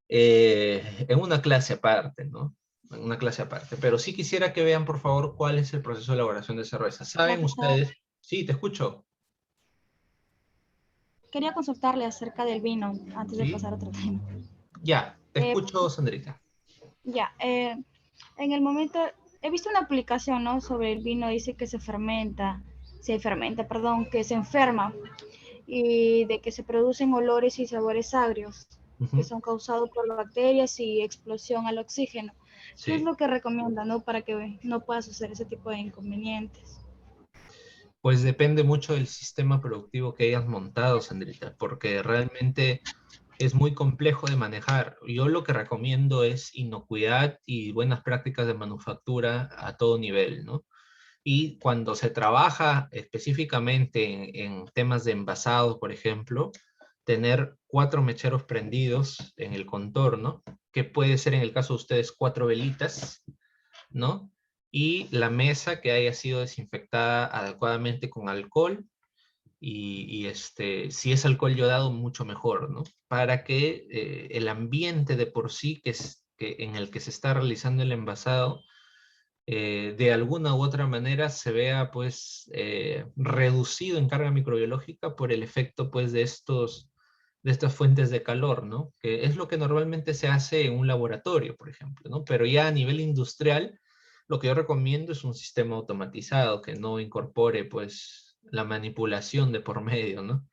en una clase aparte, ¿no? En una clase aparte. Pero sí quisiera que vean, por favor, cuál es el proceso de elaboración de cerveza. ¿Saben Profesor, ustedes? Sí, te escucho. quería consultarle acerca del vino antes de Sí. pasar a otro tema. Ya, te Eh, escucho, Sandrita. Ya, en el momento, he visto una publicación, ¿no? Sobre el vino, dice que perdón, que se enferma y de que se producen olores y sabores agrios que Ujú. son causados por bacterias y explosión al oxígeno. ¿Qué es Sí. lo que recomienda, no? Para que no pueda suceder ese tipo de inconvenientes. Pues depende mucho del sistema productivo que hayas montado, Sandrita, porque realmente es muy complejo de manejar. Yo lo que recomiendo es inocuidad y buenas prácticas de manufactura a todo nivel, ¿no? Y cuando se trabaja específicamente en temas de envasado, por ejemplo, tener 4 mecheros prendidos en el contorno, que puede ser en el caso de ustedes 4 velitas, ¿no? Y la mesa que haya sido desinfectada adecuadamente con alcohol si es alcohol yodado, mucho mejor, ¿no? Para que el ambiente de por sí en el que se está realizando el envasado, de alguna u otra manera se vea pues reducido en carga microbiológica por el efecto pues de estas fuentes de calor, ¿no? Que es lo que normalmente se hace en un laboratorio, por ejemplo, ¿no? Pero ya a nivel industrial, lo que yo recomiendo es un sistema automatizado que no incorpore pues la manipulación de por medio, ¿no?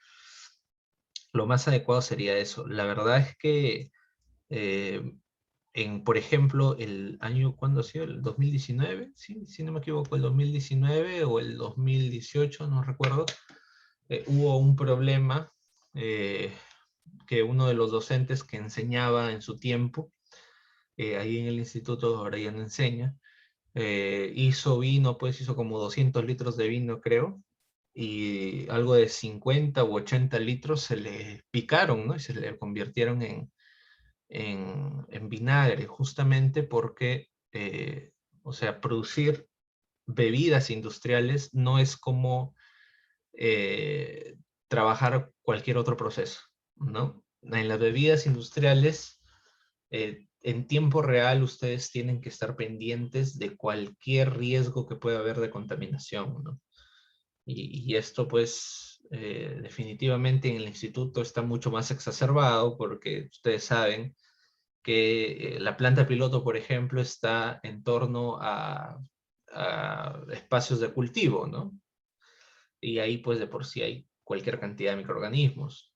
Lo más adecuado sería eso. La verdad es que eh, por ejemplo, el año, ¿cuándo ha sido? ¿El 2019? Sí, si no me equivoco, el 2019 o el 2018, no recuerdo. Hubo un problema eh, que uno de los docentes que enseñaba en su tiempo, ahí en el instituto, ahora ya no enseña, hizo vino, pues hizo como 200 litros de vino, creo, y algo de 50 u 80 litros se le picaron, ¿no? Y se le convirtieron en vinagre, justamente porque, o sea, producir bebidas industriales no es como eh, trabajar cualquier otro proceso, ¿no? En las bebidas industriales, en tiempo real, ustedes tienen que estar pendientes de cualquier riesgo que pueda haber de contaminación, ¿no? Y esto, pues, definitivamente en el instituto está mucho más exacerbado porque ustedes saben que la planta piloto, por ejemplo, está en torno a espacios de cultivo, ¿no? Y ahí, pues, de por sí hay cualquier cantidad de microorganismos.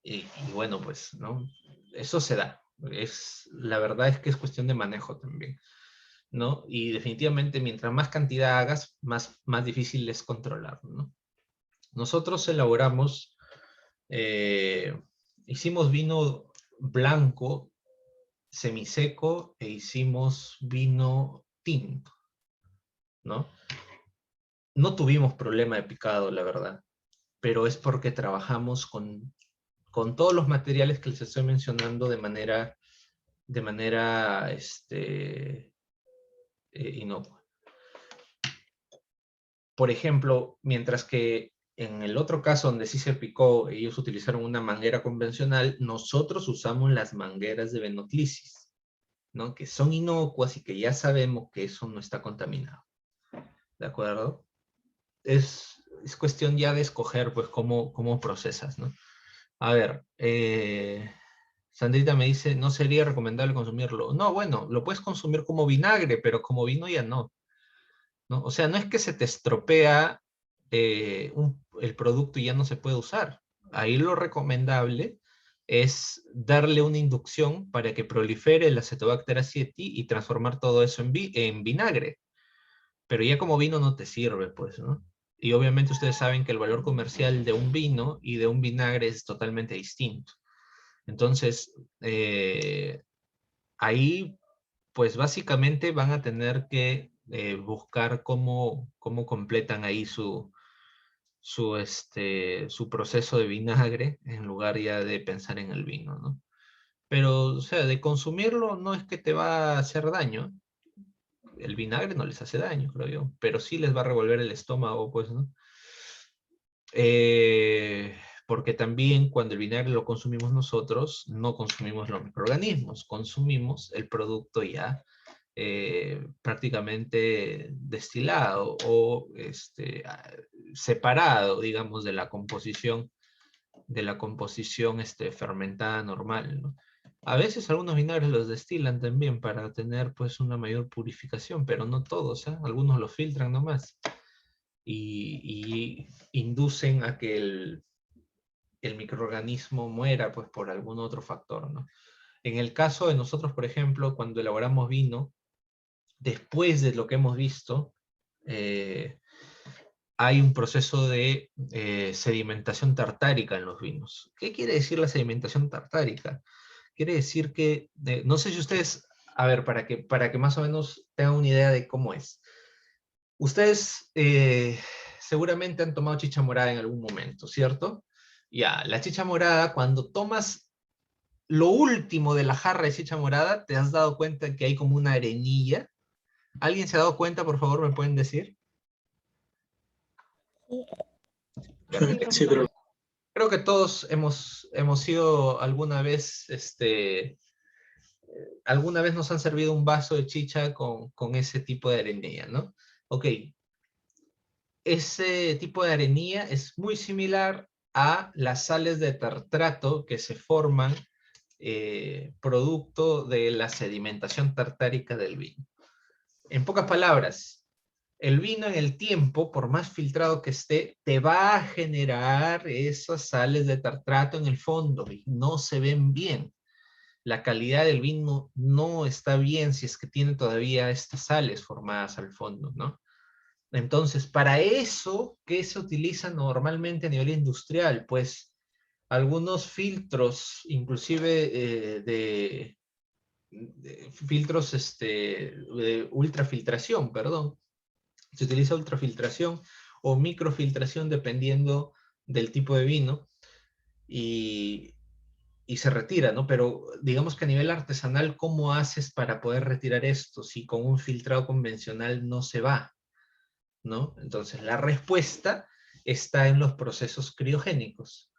Y bueno, pues, ¿no? Eso se da. La verdad es que es cuestión de manejo también, ¿no? Y definitivamente, mientras más cantidad hagas, más difícil es controlarlo, ¿no? Nosotros elaboramos, hicimos vino blanco semiseco e hicimos vino tinto, ¿no? No tuvimos problema de picado, la verdad, pero es porque trabajamos con todos los materiales que les estoy mencionando de manera inocua. Por ejemplo, mientras que en el otro caso donde sí se picó, ellos utilizaron una manguera convencional, nosotros usamos las mangueras de venoclisis, ¿no? Que son inocuas y que ya sabemos que eso no está contaminado. ¿De acuerdo? Es cuestión ya de escoger, pues, cómo procesas, ¿no? A ver, Sandrita me dice, no sería recomendable consumirlo. No, bueno, lo puedes consumir como vinagre, pero como vino ya no. ¿No? O sea, no es que se te estropea el producto y ya no se puede usar. Ahí lo recomendable es darle una inducción para que prolifere el Acetobacter aceti y transformar todo eso en vinagre. Pero ya como vino no te sirve, pues, ¿no? Y obviamente ustedes saben que el valor comercial de un vino y de un vinagre es totalmente distinto. Entonces, ahí, pues básicamente van a tener que buscar cómo completan ahí su proceso de vinagre en lugar ya de pensar en el vino, ¿no? Pero, o sea, de consumirlo no es que te va a hacer daño. El vinagre no les hace daño, creo yo, pero sí les va a revolver el estómago, pues, ¿no? Porque también cuando el vinagre lo consumimos nosotros, no consumimos los microorganismos, consumimos el producto ya prácticamente destilado o separado, digamos, de la composición fermentada normal, ¿no? A veces algunos vinagres los destilan también para tener pues una mayor purificación, pero no todos, ¿eh? Algunos los filtran nomás y inducen a que el microorganismo muera pues por algún otro factor, ¿no? En el caso de nosotros, por ejemplo, cuando elaboramos vino, después de lo que hemos visto, hay un proceso de sedimentación tartárica en los vinos. ¿Qué quiere decir la sedimentación tartárica? Quiere decir que, no sé si ustedes, a ver, para que más o menos tengan una idea de cómo es. Ustedes seguramente han tomado chicha morada en algún momento, ¿cierto? Ya, la chicha morada, cuando tomas lo último de la jarra de chicha morada, te has dado cuenta que hay como una arenilla. ¿Alguien se ha dado cuenta, por favor, me pueden decir? Sí, pero Creo que todos hemos sido alguna vez nos han servido un vaso de chicha con ese tipo de arenilla, ¿no? Ok, ese tipo de arenilla es muy similar a las sales de tartrato que se forman producto de la sedimentación tartárica del vino. En pocas palabras, el vino en el tiempo, por más filtrado que esté, te va a generar esas sales de tartrato en el fondo y no se ven bien. La calidad del vino no está bien si es que tiene todavía estas sales formadas al fondo, ¿no? Entonces, para eso, ¿qué se utiliza normalmente a nivel industrial? Pues algunos filtros, inclusive de filtros de ultrafiltración, perdón. Se utiliza ultrafiltración o microfiltración dependiendo del tipo de vino y se retira, ¿no? Pero digamos que a nivel artesanal, ¿cómo haces para poder retirar esto si con un filtrado convencional no se va, ¿no? Entonces, la respuesta está en los procesos criogénicos.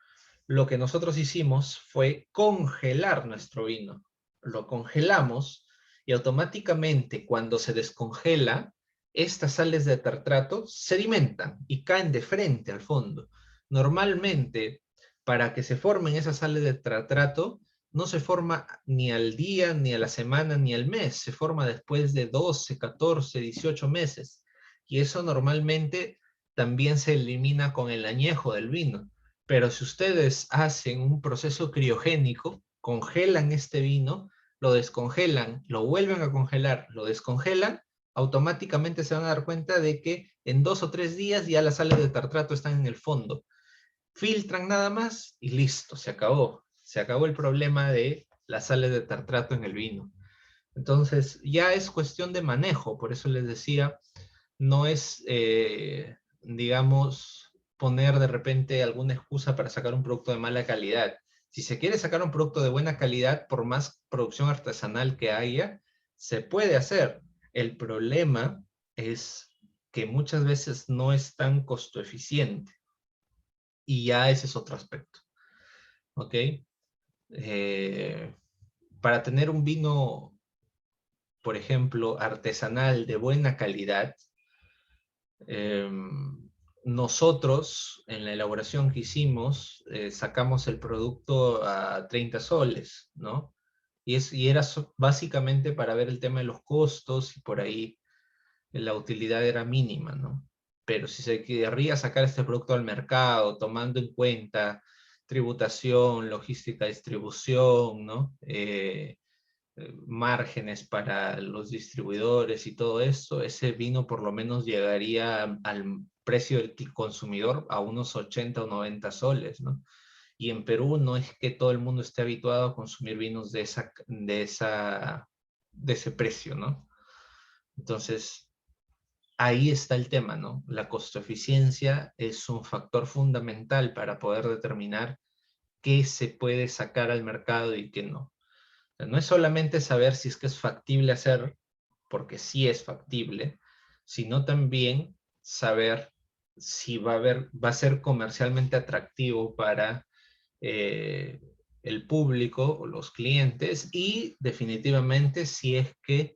Lo que nosotros hicimos fue congelar nuestro vino. Lo congelamos y automáticamente cuando se descongela, estas sales de tartrato sedimentan y caen de frente al fondo. Normalmente, para que se formen esas sales de tartrato, no se forma ni al día, ni a la semana, ni al mes. Se forma después de 12, 14, 18 meses. Y eso normalmente también se elimina con el añejo del vino. Pero si ustedes hacen un proceso criogénico, congelan este vino, lo descongelan, lo vuelven a congelar, lo descongelan, automáticamente se van a dar cuenta de que en 2 o 3 días ya las sales de tartrato están en el fondo. Filtran nada más y listo, se acabó. Se acabó el problema de las sales de tartrato en el vino. Entonces, ya es cuestión de manejo, por eso les decía, no es, digamos, poner de repente alguna excusa para sacar un producto de mala calidad. Si se quiere sacar un producto de buena calidad, por más producción artesanal que haya, se puede hacer. El problema es que muchas veces no es tan costo eficiente. Y ya ese es otro aspecto. ¿Ok? Para tener un vino, por ejemplo, artesanal de buena calidad, nosotros, en la elaboración que hicimos, sacamos el producto a 30 soles, ¿no? Y era básicamente para ver el tema de los costos, y por ahí la utilidad era mínima, ¿no? Pero si se querría sacar este producto al mercado, tomando en cuenta tributación, logística, distribución, ¿no? Márgenes para los distribuidores y todo esto, ese vino por lo menos llegaría al precio del consumidor a unos 80 o 90 soles, ¿no? Y en Perú no es que todo el mundo esté habituado a consumir vinos de ese precio, ¿no? Entonces, ahí está el tema, ¿no? La costo-eficiencia es un factor fundamental para poder determinar qué se puede sacar al mercado y qué no. O sea, no es solamente saber si es que es factible hacer, porque sí es factible, sino también saber si va a ser comercialmente atractivo para el público o los clientes, y definitivamente si es que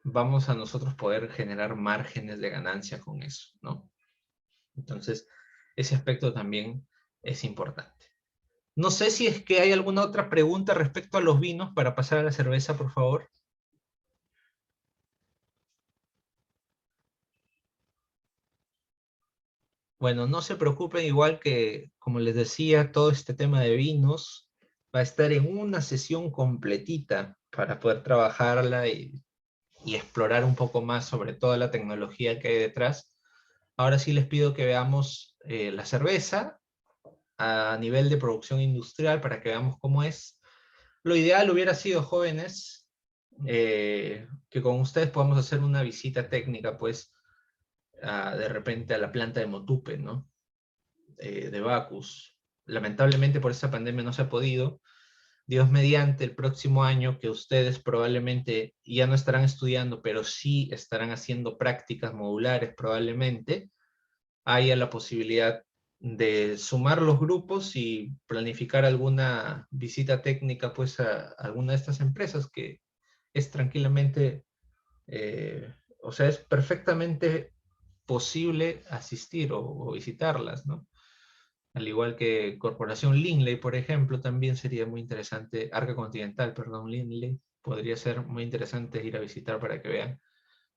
vamos a nosotros poder generar márgenes de ganancia con eso, ¿no? Entonces, ese aspecto también es importante. No sé si es que hay alguna otra pregunta respecto a los vinos para pasar a la cerveza, por favor. Bueno, no se preocupen, igual que, como les decía, todo este tema de vinos va a estar en una sesión completita para poder trabajarla y explorar un poco más sobre toda la tecnología que hay detrás. Ahora sí les pido que veamos la cerveza a nivel de producción industrial para que veamos cómo es. Lo ideal hubiera sido, jóvenes, que con ustedes podamos hacer una visita técnica, pues, de repente a la planta de Motupe, ¿no? De Bacus. Lamentablemente por esta pandemia no se ha podido. Dios mediante, el próximo año, que ustedes probablemente ya no estarán estudiando, pero sí estarán haciendo prácticas modulares probablemente, haya la posibilidad de sumar los grupos y planificar alguna visita técnica, pues, a alguna de estas empresas, que es tranquilamente, o sea, es perfectamente posible asistir o visitarlas, ¿no? Al igual que Corporación Linley, por ejemplo, también sería muy interesante, Arca Continental, perdón, Linley, podría ser muy interesante ir a visitar para que vean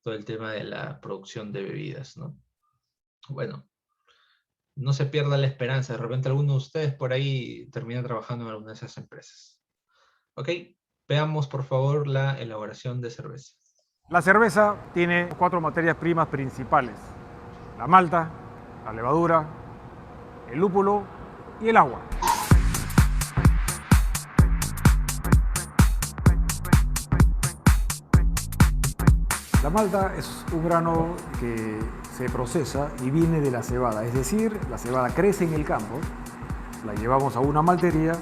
todo el tema de la producción de bebidas, ¿no? Bueno, no se pierda la esperanza, de repente alguno de ustedes por ahí termina trabajando en alguna de esas empresas. Ok, veamos por favor la elaboración de cerveza. La cerveza tiene 4 materias primas principales: la malta, la levadura, el lúpulo y el agua. La malta es un grano que se procesa y viene de la cebada, es decir, la cebada crece en el campo, la llevamos a una maltería,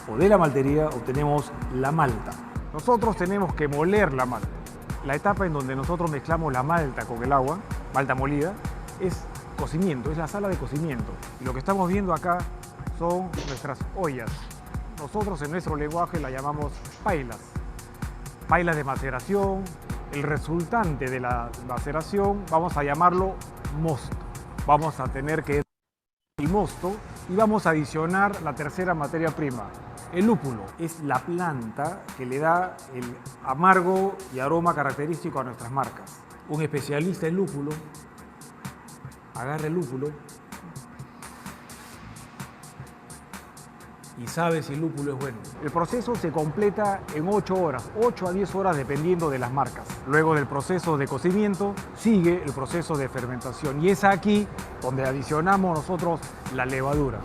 o de la maltería obtenemos la malta. Nosotros tenemos que moler la malta. La etapa en donde nosotros mezclamos la malta con el agua, malta molida, es cocimiento, es la sala de cocimiento. Y lo que estamos viendo acá son nuestras ollas. Nosotros en nuestro lenguaje la llamamos pailas. Pailas de maceración. El resultante de la maceración vamos a llamarlo mosto. Vamos a tener que el mosto y vamos a adicionar la tercera materia prima. El lúpulo es la planta que le da el amargo y aroma característico a nuestras marcas. Un especialista en lúpulo agarra el lúpulo y sabe si el lúpulo es bueno. El proceso se completa en 8 horas, 8 a 10 horas dependiendo de las marcas. Luego del proceso de cocimiento sigue el proceso de fermentación, y es aquí donde adicionamos nosotros la levadura.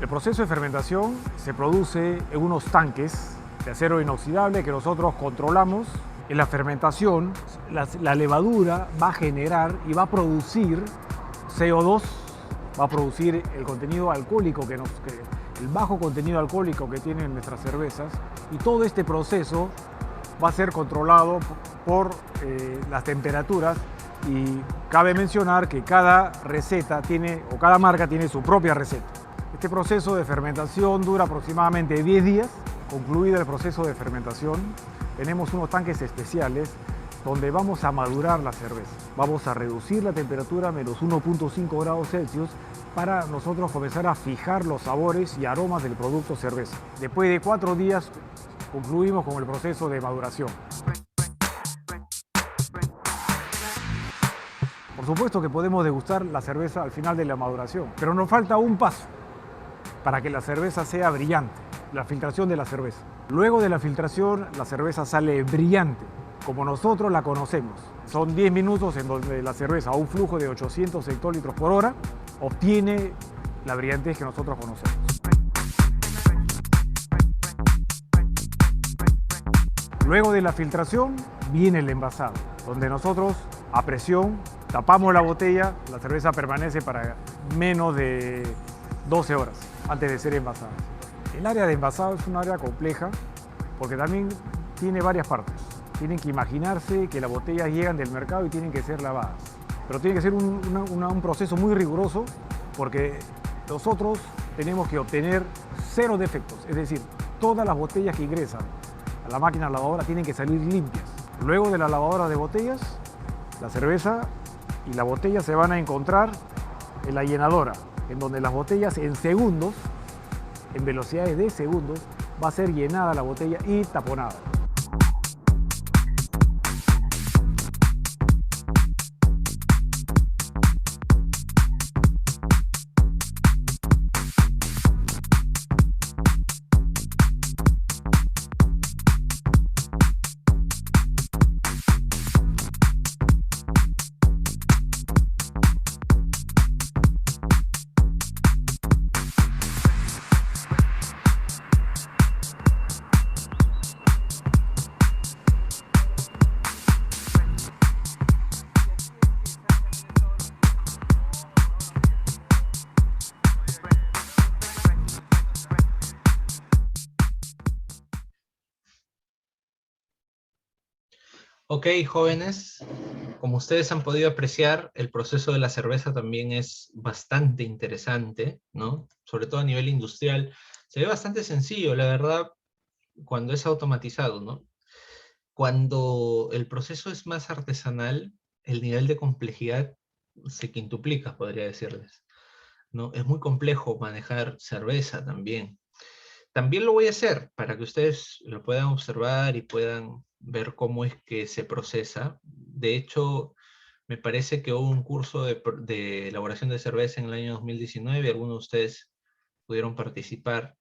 El proceso de fermentación se produce en unos tanques de acero inoxidable que nosotros controlamos. En la fermentación, la levadura va a generar y va a producir CO2, va a producir el contenido alcohólico, el bajo contenido alcohólico que tienen nuestras cervezas, y todo este proceso va a ser controlado por las temperaturas, y cabe mencionar que cada receta o cada marca tiene su propia receta. Este proceso de fermentación dura aproximadamente 10 días. concluida el proceso de fermentación, tenemos unos tanques especiales donde vamos a madurar la cerveza. Vamos a reducir la temperatura a menos 1.5 grados Celsius para nosotros comenzar a fijar los sabores y aromas del producto cerveza. Después de 4 días concluimos con el proceso de maduración. Por supuesto que podemos degustar la cerveza al final de la maduración, pero nos falta un paso para que la cerveza sea brillante, la filtración de la cerveza. Luego de la filtración, la cerveza sale brillante, como nosotros la conocemos. Son 10 minutos en donde la cerveza a un flujo de 800 hectolitros por hora obtiene la brillantez que nosotros conocemos. Luego de la filtración viene el envasado, donde nosotros a presión tapamos la botella, la cerveza permanece para menos de 12 horas antes de ser envasada. El área de envasado es un área compleja porque también tiene varias partes. Tienen que imaginarse que las botellas llegan del mercado y tienen que ser lavadas. Pero tiene que ser un proceso muy riguroso porque nosotros tenemos que obtener 0 defectos. Es decir, todas las botellas que ingresan a la máquina lavadora tienen que salir limpias. Luego de la lavadora de botellas, la cerveza y la botella se van a encontrar en la llenadora, en donde las botellas en segundos, en velocidades de segundos, va a ser llenada la botella y taponada. Ok, jóvenes, como ustedes han podido apreciar, el proceso de la cerveza también es bastante interesante, ¿no? Sobre todo a nivel industrial. Se ve bastante sencillo, la verdad, cuando es automatizado, ¿no? Cuando el proceso es más artesanal, el nivel de complejidad se quintuplica, podría decirles, ¿no? Es muy complejo manejar cerveza también. También lo voy a hacer para que ustedes lo puedan observar y puedan ver cómo es que se procesa. De hecho, me parece que hubo un curso de elaboración de cerveza en el año 2019, algunos de ustedes pudieron participar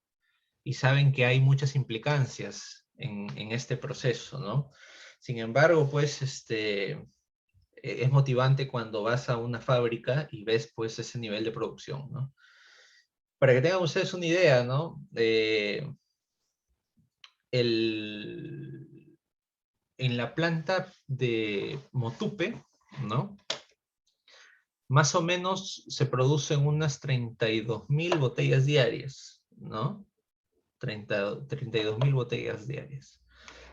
y saben que hay muchas implicancias en este proceso, ¿no? Sin embargo, pues, es motivante cuando vas a una fábrica y ves, pues, ese nivel de producción, ¿no? Para que tengan ustedes una idea, ¿no? En la planta de Motupe, ¿no? Más o menos se producen unas 32.000 botellas diarias, ¿no? 32.000 botellas diarias.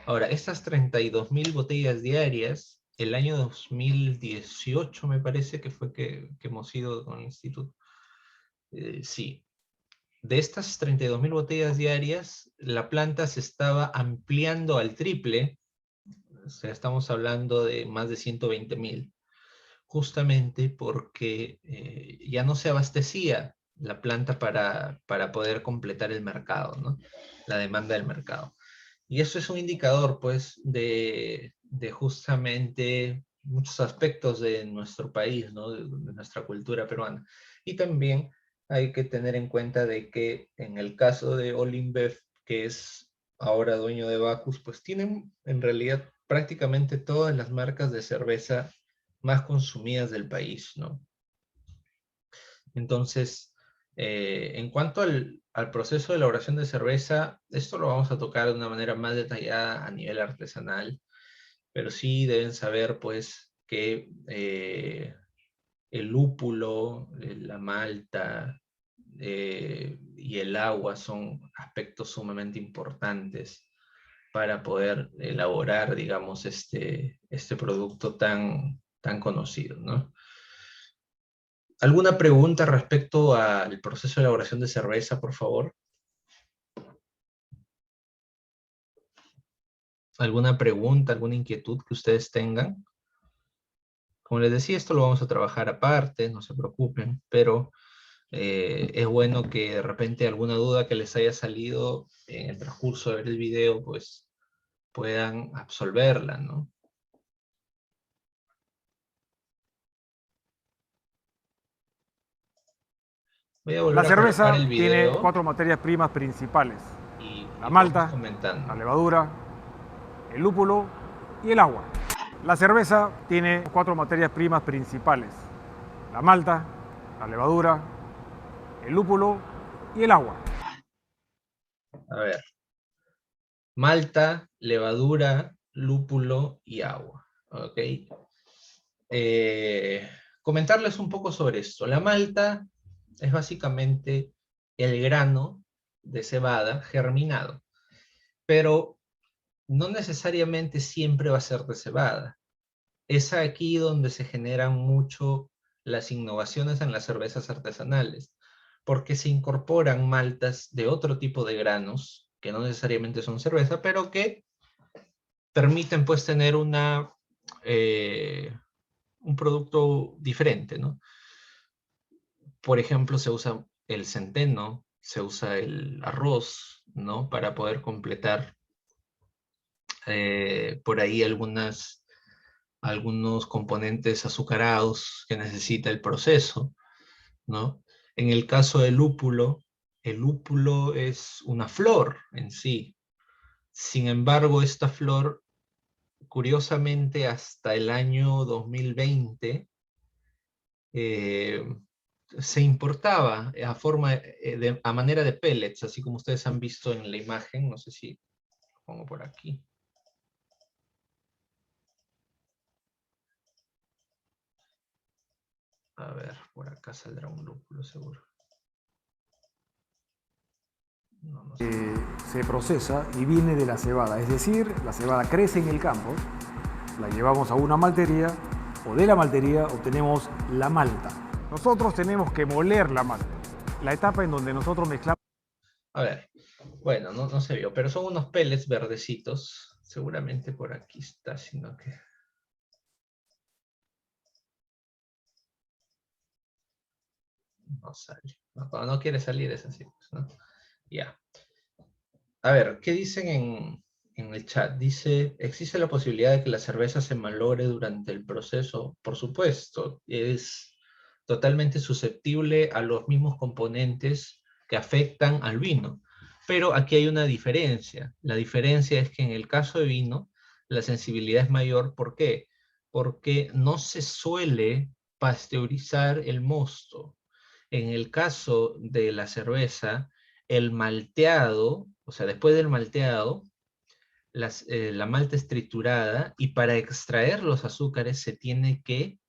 Ahora, estas 32.000 botellas diarias, el año 2018 me parece que fue que hemos ido con el instituto. Sí. De estas 32.000 botellas diarias, la planta se estaba ampliando al triple. O sea, estamos hablando de más de 120.000. Justamente porque ya no se abastecía la planta para poder completar el mercado, ¿no? La demanda del mercado. Y eso es un indicador, pues, de justamente muchos aspectos de nuestro país, ¿no? De nuestra cultura peruana. Y también hay que tener en cuenta de que en el caso de Olimbev, que es ahora dueño de Bacus, pues tienen en realidad prácticamente todas las marcas de cerveza más consumidas del país, ¿no? Entonces, en cuanto al proceso de elaboración de cerveza, esto lo vamos a tocar de una manera más detallada a nivel artesanal, pero sí deben saber, pues, que el lúpulo, la malta y el agua son aspectos sumamente importantes para poder elaborar, digamos, este producto tan conocido, ¿no? ¿Alguna pregunta respecto al proceso de elaboración de cerveza, por favor? alguna pregunta, alguna inquietud que ustedes tengan. Como les decía, esto lo vamos a trabajar aparte, no se preocupen, pero es bueno que de repente alguna duda que les haya salido en el transcurso de ver el video, pues puedan absolverla, ¿no? Voy a volver La a colocar cerveza el tiene video 4 materias primas principales: y la vamos malta, comentando. la levadura, el lúpulo y el agua. La cerveza tiene 4 materias primas principales: la malta, la levadura, el lúpulo y el agua. A ver. Malta, levadura, lúpulo y agua. ¿Ok? Comentarles un poco sobre esto. La malta es básicamente el grano de cebada germinado, pero no necesariamente siempre va a ser de cebada. Es aquí donde se generan mucho las innovaciones en las cervezas artesanales, porque se incorporan maltas de otro tipo de granos, que no necesariamente son cerveza, pero que permiten pues tener un producto diferente, ¿no? Por ejemplo, se usa el centeno, se usa el arroz, ¿no? Para poder completar por ahí algunos componentes azucarados que necesita el proceso, ¿no? En el caso del lúpulo, el lúpulo es una flor en sí. Sin embargo, esta flor, curiosamente, hasta el año 2020, se importaba a manera de pellets, así como ustedes han visto en la imagen. No sé si lo pongo por aquí. A ver, por acá saldrá un lúpulo seguro. No sé. Se procesa y viene de la cebada, es decir, la cebada crece en el campo, la llevamos a una maltería, o de la maltería obtenemos la malta. Nosotros tenemos que moler la malta, la etapa en donde nosotros mezclamos. A ver, bueno, no se vio, pero son unos pellets verdecitos. Seguramente por aquí está, sino que... no sale. No, cuando no quiere salir es así, pues, ¿no? Ya. A ver, ¿qué dicen en el chat? Dice, ¿existe la posibilidad de que la cerveza se malogre durante el proceso? Por supuesto, es totalmente susceptible a los mismos componentes que afectan al vino. Pero aquí hay una diferencia. La diferencia es que en el caso de vino, la sensibilidad es mayor. ¿Por qué? Porque no se suele pasteurizar el mosto. En el caso de la cerveza, el malteado, o sea, después del malteado, la malta es triturada y para extraer los azúcares se tiene que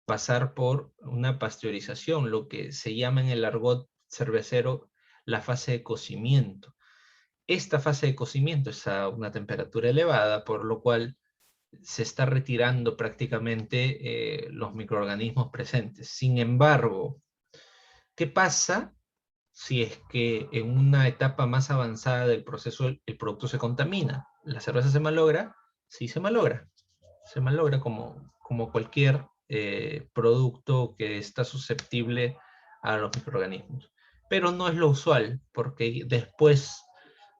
pasar por una pasteurización, lo que se llama en el argot cervecero la fase de cocimiento. Esta fase de cocimiento es a una temperatura elevada, por lo cual se está retirando prácticamente los microorganismos presentes. Sin embargo, ¿qué pasa si es que en una etapa más avanzada del proceso el producto se contamina? ¿La cerveza se malogra? Sí, se malogra. Se malogra como cualquier producto que está susceptible a los microorganismos. Pero no es lo usual, porque después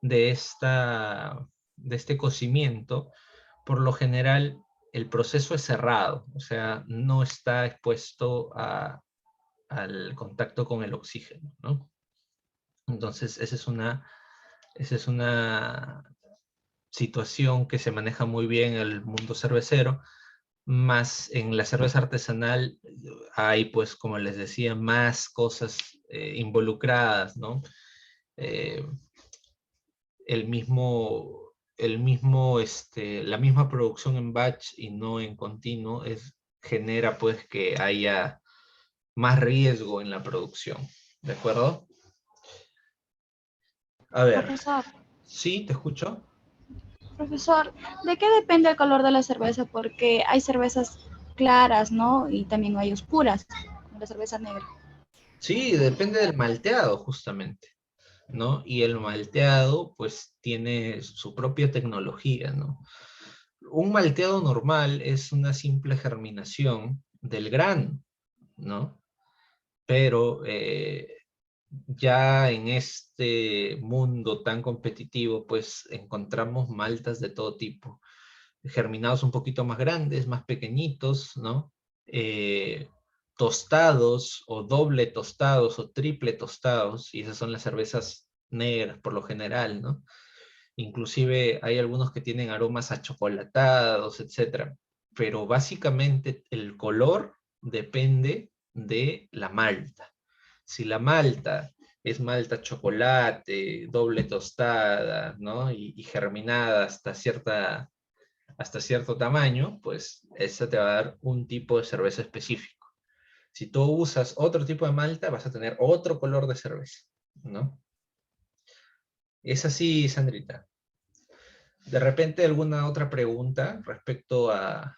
de este cocimiento, por lo general, el proceso es cerrado, o sea, no está expuesto al contacto con el oxígeno, ¿no? Entonces, esa es una situación que se maneja muy bien en el mundo cervecero, más en la cerveza artesanal hay, pues, como les decía, más cosas involucradas, ¿no? La misma producción en batch y no en continuo genera, pues, que haya más riesgo en la producción, ¿de acuerdo? A ver, Profesor, ¿sí? ¿Te escucho? profesor, ¿de qué depende el color de la cerveza? Porque hay cervezas claras, ¿no? Y también hay oscuras, como la cerveza negra. Sí, depende del malteado, justamente. ¿no? Y el malteado, pues, tiene su propia tecnología, ¿no? Un malteado normal es una simple germinación del grano, ¿no? Pero ya en este mundo tan competitivo, pues encontramos maltas de todo tipo, germinados un poquito más grandes, más pequeñitos, ¿no? Tostados o doble tostados o triple tostados, y esas son las cervezas negras por lo general, ¿no? Inclusive hay algunos que tienen aromas achocolatados, etcétera. Pero básicamente el color depende de la malta. Si la malta es malta chocolate, doble tostada, ¿no? Y germinada hasta cierto tamaño, pues esa te va a dar un tipo de cerveza específico. Si tú usas otro tipo de malta, vas a tener otro color de cerveza, ¿no? Es así, Sandrita. De repente, alguna otra pregunta respecto a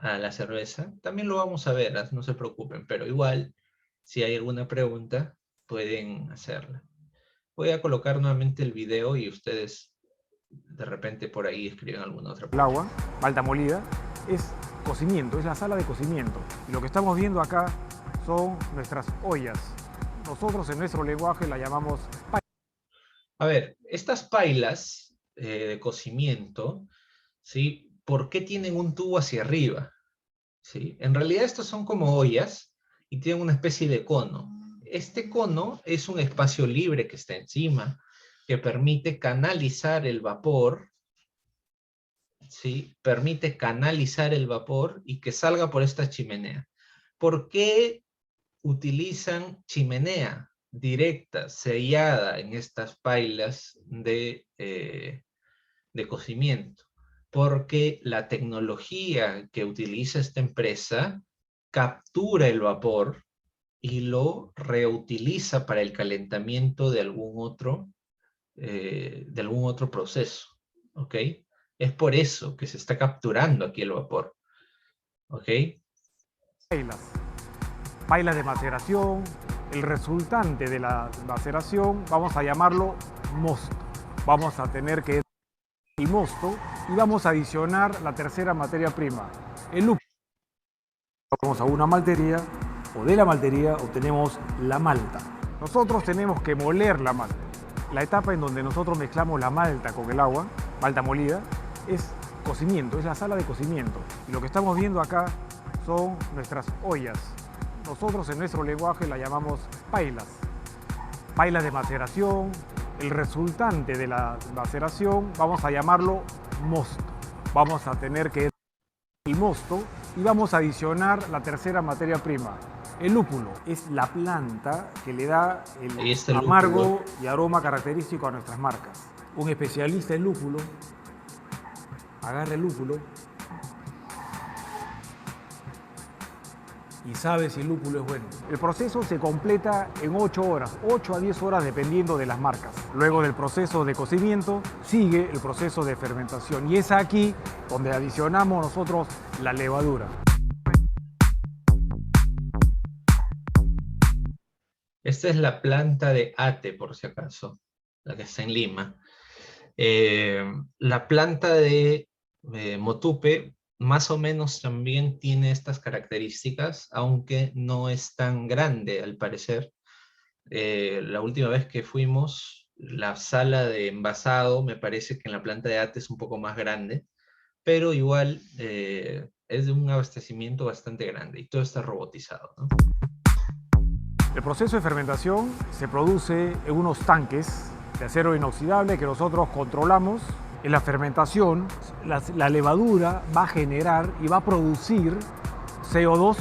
la cerveza. También lo vamos a ver, no se preocupen, pero igual, si hay alguna pregunta, pueden hacerla. Voy a colocar nuevamente el video y ustedes de repente por ahí escriben alguna otra El pregunta. agua, malta molida, es cocimiento, es la sala de cocimiento. Y lo que estamos viendo acá son nuestras ollas. Nosotros en nuestro lenguaje la llamamos A ver, estas pailas de cocimiento, ¿sí? ¿Por qué tienen un tubo hacia arriba? ¿Sí? En realidad estos son como ollas y tienen una especie de cono. Este cono es un espacio libre que está encima, que permite canalizar el vapor, ¿sí? Permite canalizar el vapor y que salga por esta chimenea. ¿Por qué utilizan chimenea directa, sellada en estas pailas de cocimiento? Porque la tecnología que utiliza esta empresa captura el vapor y lo reutiliza para el calentamiento de algún otro proceso, ¿ok? Es por eso que se está capturando aquí el vapor, ¿ok? pailas de maceración. El resultante de la maceración vamos a llamarlo mosto. Vamos a tener que el mosto y vamos a adicionar la tercera materia prima, el lúpulo. Vamos a una maltería o de la maltería obtenemos la malta. Nosotros tenemos que moler la malta. La etapa en donde nosotros mezclamos la malta con el agua, malta molida, es cocimiento, es la sala de cocimiento. Y lo que estamos viendo acá son nuestras ollas. Nosotros en nuestro lenguaje la llamamos pailas. Pailas de maceración. El resultante de la maceración vamos a llamarlo mosto. Vamos a tener que el mosto y vamos a adicionar la tercera materia prima. El lúpulo es la planta que le da el amargo y aroma característico a nuestras marcas. Un especialista en lúpulo agarra el lúpulo y sabe si el lúpulo es bueno. El proceso se completa en 8 horas, 8 a 10 horas dependiendo de las marcas. Luego del proceso de cocimiento sigue el proceso de fermentación y es aquí donde adicionamos nosotros la levadura. Esta es la planta de Ate, por si acaso, la que está en Lima. La planta de Motupe más o menos también tiene estas características, aunque no es tan grande al parecer. La última vez que fuimos, la sala de envasado, me parece que en la planta de Ate es un poco más grande, pero igual es de un abastecimiento bastante grande y todo está robotizado, ¿no? El proceso de fermentación se produce en unos tanques de acero inoxidable que nosotros controlamos. En la fermentación, la levadura va a generar y va a producir CO2,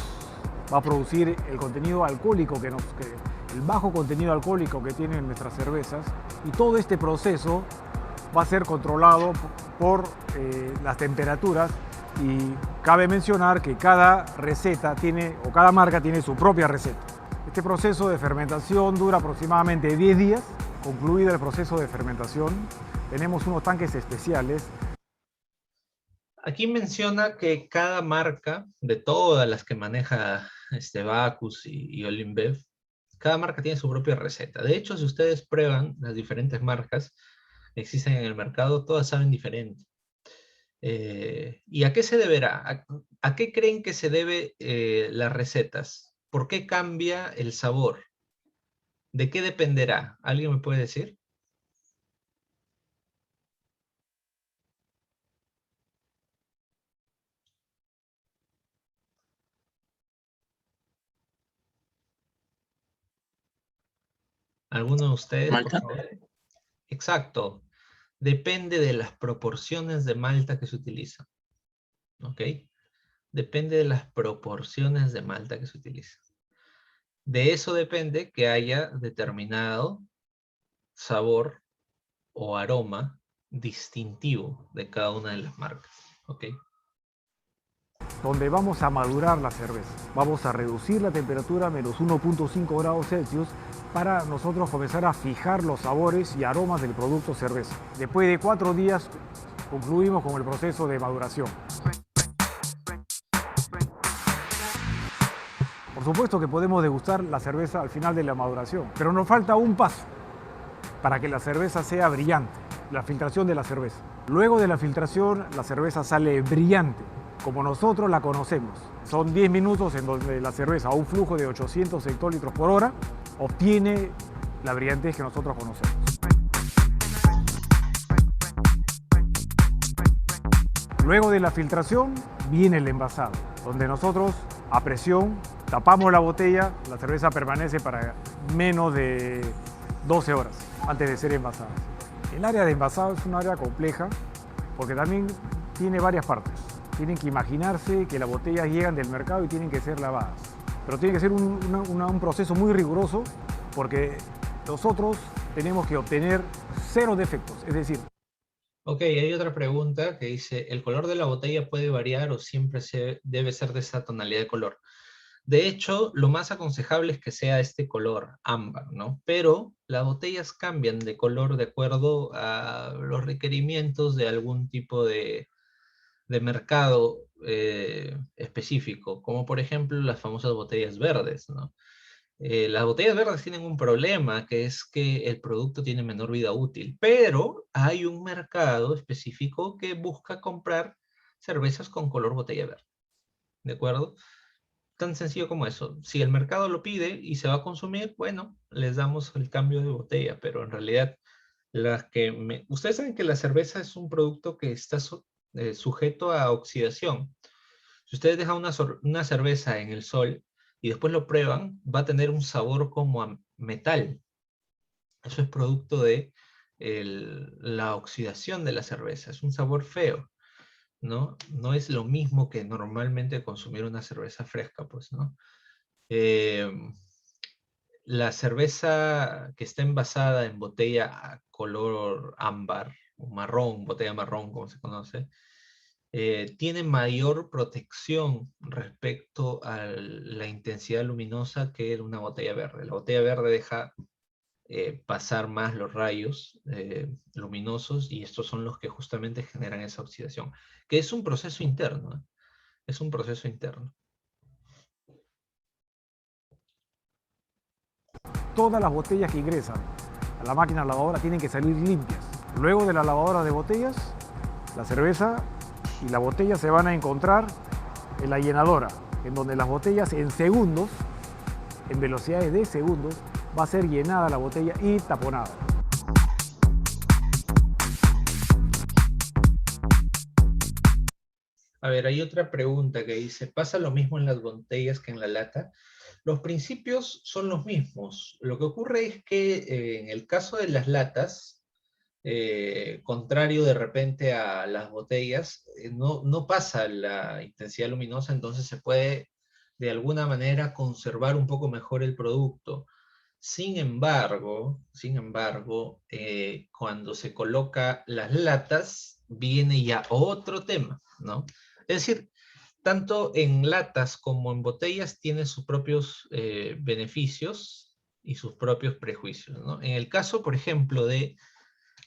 va a producir el contenido alcohólico, el bajo contenido alcohólico que tienen nuestras cervezas, y todo este proceso va a ser controlado por las temperaturas, y cabe mencionar que cada receta o cada marca tiene su propia receta. Este proceso de fermentación dura aproximadamente 10 días. Concluido el proceso de fermentación, tenemos unos tanques especiales. Aquí menciona que cada marca, de todas las que maneja Bacus y Olimbev, cada marca tiene su propia receta. De hecho, si ustedes prueban las diferentes marcas que existen en el mercado, todas saben diferente. ¿Y a qué se deberá? ¿A qué creen que se debe las recetas? ¿Por qué cambia el sabor? ¿De qué dependerá? ¿Alguien me puede decir? ¿Alguno de ustedes, por Malta. favor? Exacto. Depende de las proporciones de malta que se utilizan. ¿Ok? Depende de las proporciones de malta que se utilizan. De eso depende que haya determinado sabor o aroma distintivo de cada una de las marcas. ¿Ok? Donde vamos a madurar la cerveza. Vamos a reducir la temperatura a menos 1.5 grados Celsius para nosotros comenzar a fijar los sabores y aromas del producto cerveza. Después de 4 días concluimos con el proceso de maduración. Por supuesto que podemos degustar la cerveza al final de la maduración, pero nos falta un paso para que la cerveza sea brillante, la filtración de la cerveza. Luego de la filtración, la cerveza sale brillante, como nosotros la conocemos. Son 10 minutos en donde la cerveza, a un flujo de 800 hectolitros por hora, obtiene la brillantez que nosotros conocemos. Luego de la filtración viene el envasado, donde nosotros a presión tapamos la botella, la cerveza permanece para menos de 12 horas antes de ser envasada. El área de envasado es un área compleja porque también tiene varias partes. Tienen que imaginarse que las botellas llegan del mercado y tienen que ser lavadas. Pero tiene que ser un proceso muy riguroso porque nosotros tenemos que obtener 0 defectos, es decir... Ok, hay otra pregunta que dice, ¿el color de la botella puede variar o siempre debe ser de esa tonalidad de color? De hecho, lo más aconsejable es que sea este color ámbar, ¿no? Pero las botellas cambian de color de acuerdo a los requerimientos de algún tipo de mercado específico, como por ejemplo las famosas botellas verdes, ¿no? Las botellas verdes tienen un problema, que es que el producto tiene menor vida útil, pero hay un mercado específico que busca comprar cervezas con color botella verde, ¿de acuerdo? Tan sencillo como eso. Si el mercado lo pide y se va a consumir, bueno, les damos el cambio de botella, pero en realidad ustedes saben que la cerveza es un producto que está sujeto a oxidación. Si ustedes dejan una cerveza en el sol y después lo prueban, va a tener un sabor como a metal. Eso es producto de la oxidación de la cerveza. Es un sabor feo, ¿no? No es lo mismo que normalmente consumir una cerveza fresca, pues, ¿no? La cerveza que está envasada en botella color ámbar, o marrón, botella marrón, como se conoce, tiene mayor protección respecto a la intensidad luminosa que una botella verde. La botella verde deja pasar más los rayos luminosos y estos son los que justamente generan esa oxidación, que es un proceso interno, ¿eh? Es un proceso interno. Todas las botellas que ingresan a la máquina lavadora tienen que salir limpias. Luego de la lavadora de botellas, la cerveza y la botella se van a encontrar en la llenadora, en donde las botellas en segundos, en velocidades de segundos, va a ser llenada la botella y taponada. A ver, hay otra pregunta que dice, ¿pasa lo mismo en las botellas que en la lata? Los principios son los mismos. Lo que ocurre es que en el caso de las latas, contrario de repente a las botellas, no pasa la intensidad luminosa, entonces se puede de alguna manera conservar un poco mejor el producto. Sin embargo, cuando se coloca las latas, viene ya otro tema, ¿no? Es decir, tanto en latas como en botellas tiene sus propios beneficios y sus propios prejuicios, ¿no? En el caso, por ejemplo, de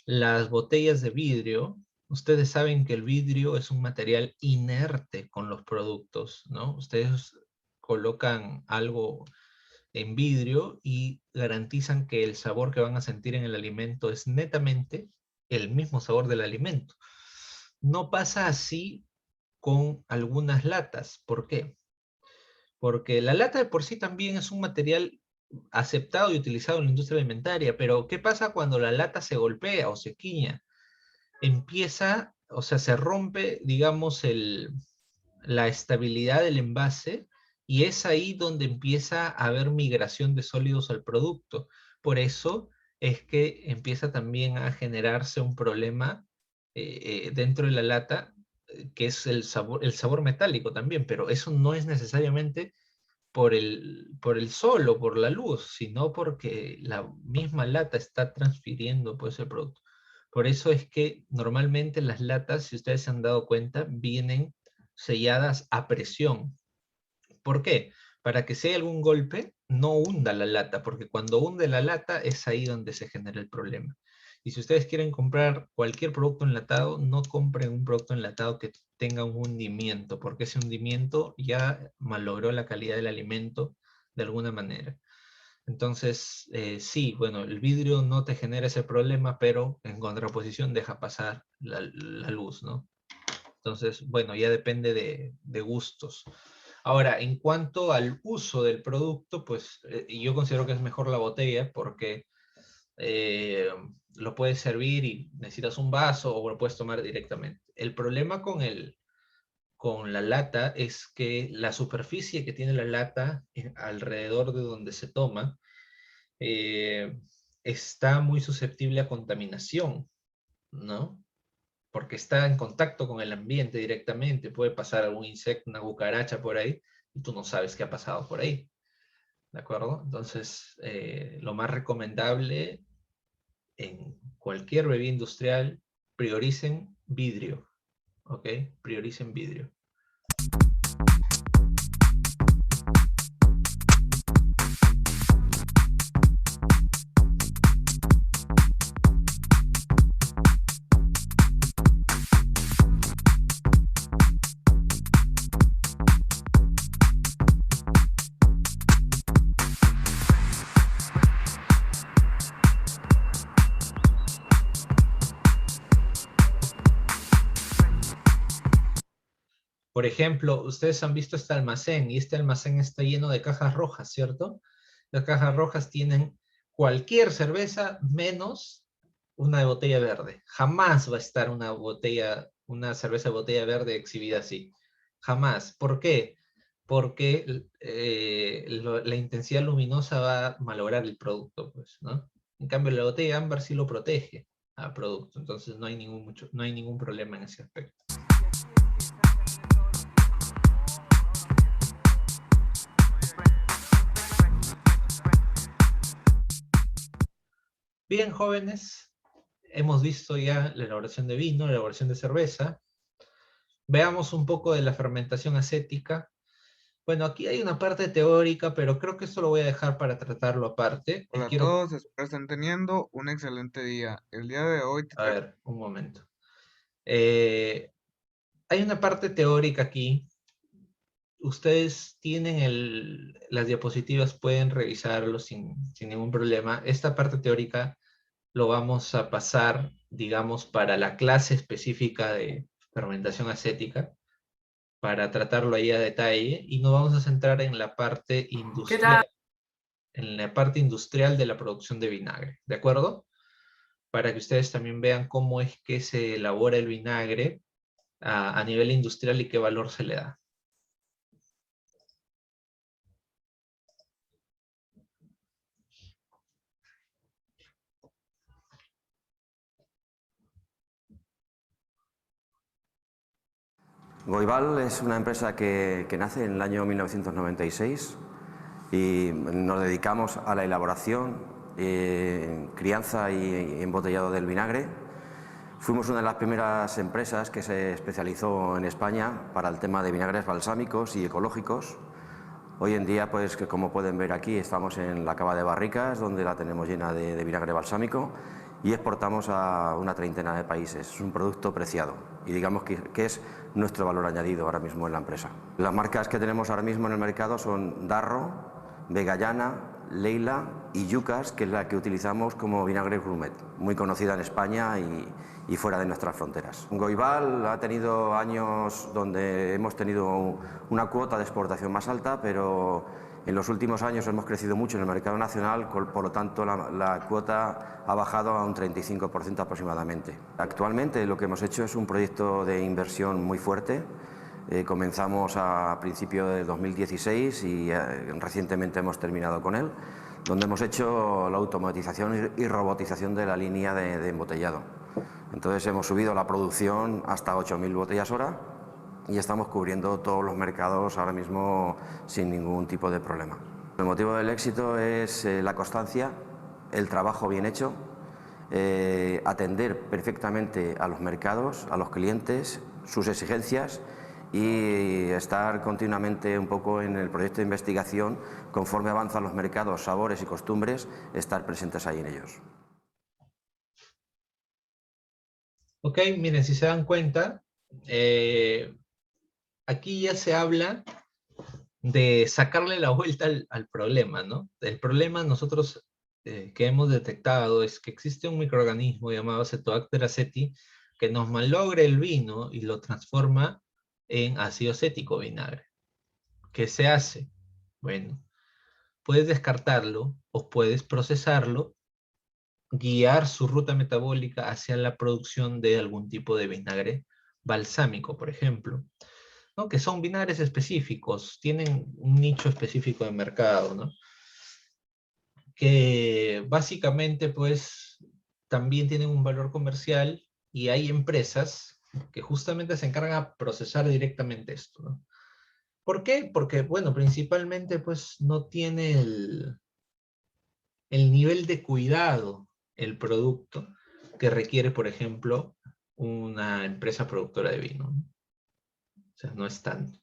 las botellas de vidrio, ustedes saben que el vidrio es un material inerte con los productos, ¿no? Ustedes colocan algo en vidrio y garantizan que el sabor que van a sentir en el alimento es netamente el mismo sabor del alimento. No pasa así con algunas latas. ¿Por qué? Porque la lata de por sí también es un material aceptado y utilizado en la industria alimentaria, pero ¿qué pasa cuando la lata se golpea o se quiña? Empieza, o sea, se rompe, digamos, la estabilidad del envase y es ahí donde empieza a haber migración de sólidos al producto. Por eso es que empieza también a generarse un problema dentro de la lata, que es el sabor metálico también, pero eso no es necesariamente por el sol o por la luz, sino porque la misma lata está transfiriendo pues, el producto. Por eso es que normalmente las latas, si ustedes se han dado cuenta, vienen selladas a presión. ¿Por qué? Para que si hay algún golpe, no hunda la lata, porque cuando hunde la lata es ahí donde se genera el problema. Y si ustedes quieren comprar cualquier producto enlatado, no compren un producto enlatado que tenga un hundimiento, porque ese hundimiento ya malogró la calidad del alimento de alguna manera. Entonces, sí, bueno, el vidrio no te genera ese problema, pero en contraposición deja pasar la luz, ¿no? Entonces, bueno, ya depende de gustos. Ahora, en cuanto al uso del producto, pues yo considero que es mejor la botella porque lo puedes servir y necesitas un vaso o lo puedes tomar directamente. El problema con la lata es que la superficie que tiene la lata alrededor de donde se toma está muy susceptible a contaminación, ¿no? Porque está en contacto con el ambiente directamente, puede pasar algún insecto, una cucaracha por ahí, y tú no sabes qué ha pasado por ahí, ¿de acuerdo? Entonces, lo más recomendable en cualquier bebida industrial, prioricen vidrio, ¿ok? Prioricen vidrio. Por ejemplo, ustedes han visto este almacén y este almacén está lleno de cajas rojas, ¿cierto? Las cajas rojas tienen cualquier cerveza menos una de botella verde. Jamás va a estar una cerveza de botella verde exhibida así. Jamás. ¿Por qué? Porque la intensidad luminosa va a malograr el producto, pues, ¿no? En cambio, la botella ámbar sí lo protege al producto, entonces no hay ningún problema en ese aspecto. Bien, jóvenes, hemos visto ya la elaboración de vino, la elaboración de cerveza. Veamos un poco de la fermentación acética. Bueno, aquí hay una parte teórica, pero creo que esto lo voy a dejar para tratarlo aparte. Hola a todos, espero estén teniendo un excelente día. El día de hoy A ver, un momento. Hay una parte teórica aquí. Ustedes tienen las diapositivas, pueden revisarlo sin ningún problema. Esta parte teórica lo vamos a pasar, digamos, para la clase específica de fermentación acética, para tratarlo ahí a detalle, y nos vamos a centrar en la parte industrial, de la producción de vinagre, ¿de acuerdo? Para que ustedes también vean cómo es que se elabora el vinagre a nivel industrial y qué valor se le da. Goibal es una empresa que nace en el año 1996 y nos dedicamos a la elaboración, crianza y embotellado del vinagre. Fuimos una de las primeras empresas que se especializó en España para el tema de vinagres balsámicos y ecológicos. Hoy en día, pues como pueden ver aquí, estamos en la cava de barricas, donde la tenemos llena de vinagre balsámico, y exportamos a una treintena de países. Es un producto preciado y digamos que es nuestro valor añadido ahora mismo en la empresa. Las marcas que tenemos ahora mismo en el mercado son Darro, Vegallana, Leila y Yucas, que es la que utilizamos como vinagre gourmet, muy conocida en España y fuera de nuestras fronteras. Goibal ha tenido años donde hemos tenido una cuota de exportación más alta, pero en los últimos años hemos crecido mucho en el mercado nacional, por lo tanto la cuota ha bajado a un 35% aproximadamente. Actualmente lo que hemos hecho es un proyecto de inversión muy fuerte. Comenzamos a principios de 2016 y recientemente hemos terminado con él, donde hemos hecho la automatización y robotización de la línea de embotellado. Entonces hemos subido la producción hasta 8.000 botellas hora y estamos cubriendo todos los mercados ahora mismo sin ningún tipo de problema. El motivo del éxito es la constancia, el trabajo bien hecho, atender perfectamente a los mercados, a los clientes, sus exigencias y estar continuamente un poco en el proyecto de investigación, conforme avanzan los mercados, sabores y costumbres, estar presentes ahí en ellos. Ok, miren, si se dan cuenta, aquí ya se habla de sacarle la vuelta al problema, ¿no? El problema nosotros que hemos detectado es que existe un microorganismo llamado Acetobacter aceti que nos malogra el vino y lo transforma en ácido acético vinagre. ¿Qué se hace? Bueno, puedes descartarlo o puedes procesarlo, guiar su ruta metabólica hacia la producción de algún tipo de vinagre balsámico, por ejemplo, ¿no? Que son vinagres específicos, tienen un nicho específico de mercado, ¿no? Que básicamente pues también tienen un valor comercial y hay empresas que justamente se encargan de procesar directamente esto, ¿no? ¿Por qué? Porque, bueno, principalmente pues no tiene el nivel de cuidado el producto que requiere, por ejemplo, una empresa productora de vino, ¿no? O sea, no es tanto.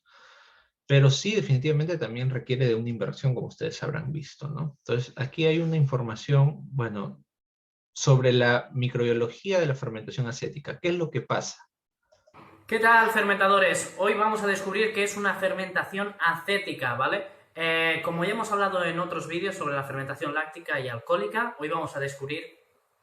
Pero sí, definitivamente también requiere de una inversión, como ustedes habrán visto, ¿no? Entonces, aquí hay una información, bueno, sobre la microbiología de la fermentación acética. ¿Qué es lo que pasa? ¿Qué tal, fermentadores? Hoy vamos a descubrir qué es una fermentación acética, ¿vale? Como ya hemos hablado en otros vídeos sobre la fermentación láctica y alcohólica, hoy vamos a descubrir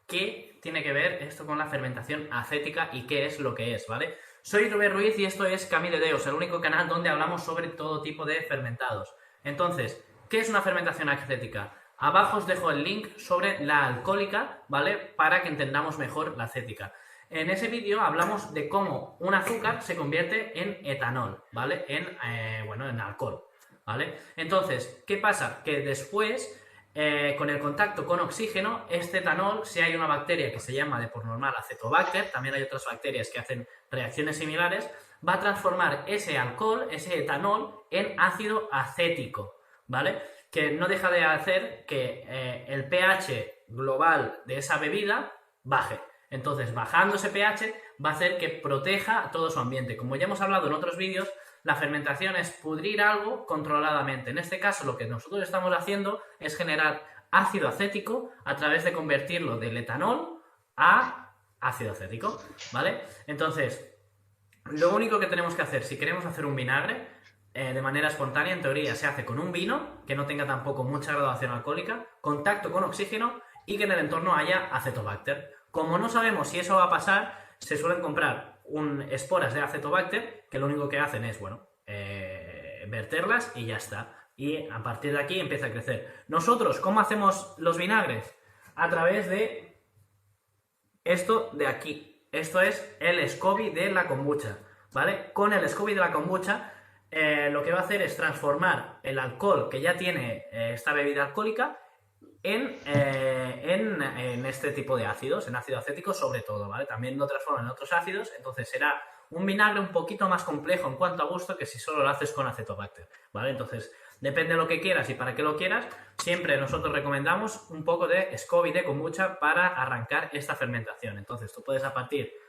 qué tiene que ver esto con la fermentación acética y qué es lo que es, ¿vale? Soy Robert Ruiz y esto es Camí de Deos, el único canal donde hablamos sobre todo tipo de fermentados. Entonces, ¿qué es una fermentación acética? Abajo os dejo el link sobre la alcohólica, ¿vale? Para que entendamos mejor la acética. En ese vídeo hablamos de cómo un azúcar se convierte en etanol, ¿vale? En alcohol, ¿vale? Entonces, ¿qué pasa? Que después, con el contacto con oxígeno, este etanol, si hay una bacteria que se llama de por normal Acetobacter, también hay otras bacterias que hacen reacciones similares, va a transformar ese alcohol, ese etanol, en ácido acético, ¿vale? Que no deja de hacer que el pH global de esa bebida baje. Entonces, bajando ese pH va a hacer que proteja todo su ambiente. Como ya hemos hablado en otros vídeos, la fermentación es pudrir algo controladamente. En este caso, lo que nosotros estamos haciendo es generar ácido acético a través de convertirlo del etanol a ácido acético, ¿vale? Entonces, lo único que tenemos que hacer, si queremos hacer un vinagre, de manera espontánea, en teoría, se hace con un vino que no tenga tampoco mucha graduación alcohólica, contacto con oxígeno y que en el entorno haya Acetobacter. Como no sabemos si eso va a pasar, se suelen comprar esporas de Acetobacter que lo único que hacen es, bueno, verterlas y ya está. Y a partir de aquí empieza a crecer. Nosotros, ¿cómo hacemos los vinagres? A través de esto de aquí. Esto es el SCOBY de la kombucha, ¿vale? Con el SCOBY de la kombucha lo que va a hacer es transformar el alcohol que ya tiene esta bebida alcohólica en este tipo de ácidos, en ácido acético sobre todo, ¿vale? También lo transforman en otros ácidos, entonces será un vinagre un poquito más complejo en cuanto a gusto que si solo lo haces con Acetobacter, ¿vale? Entonces, depende de lo que quieras y para qué lo quieras, siempre nosotros recomendamos un poco de SCOBY de kombucha para arrancar esta fermentación. Entonces, tú puedes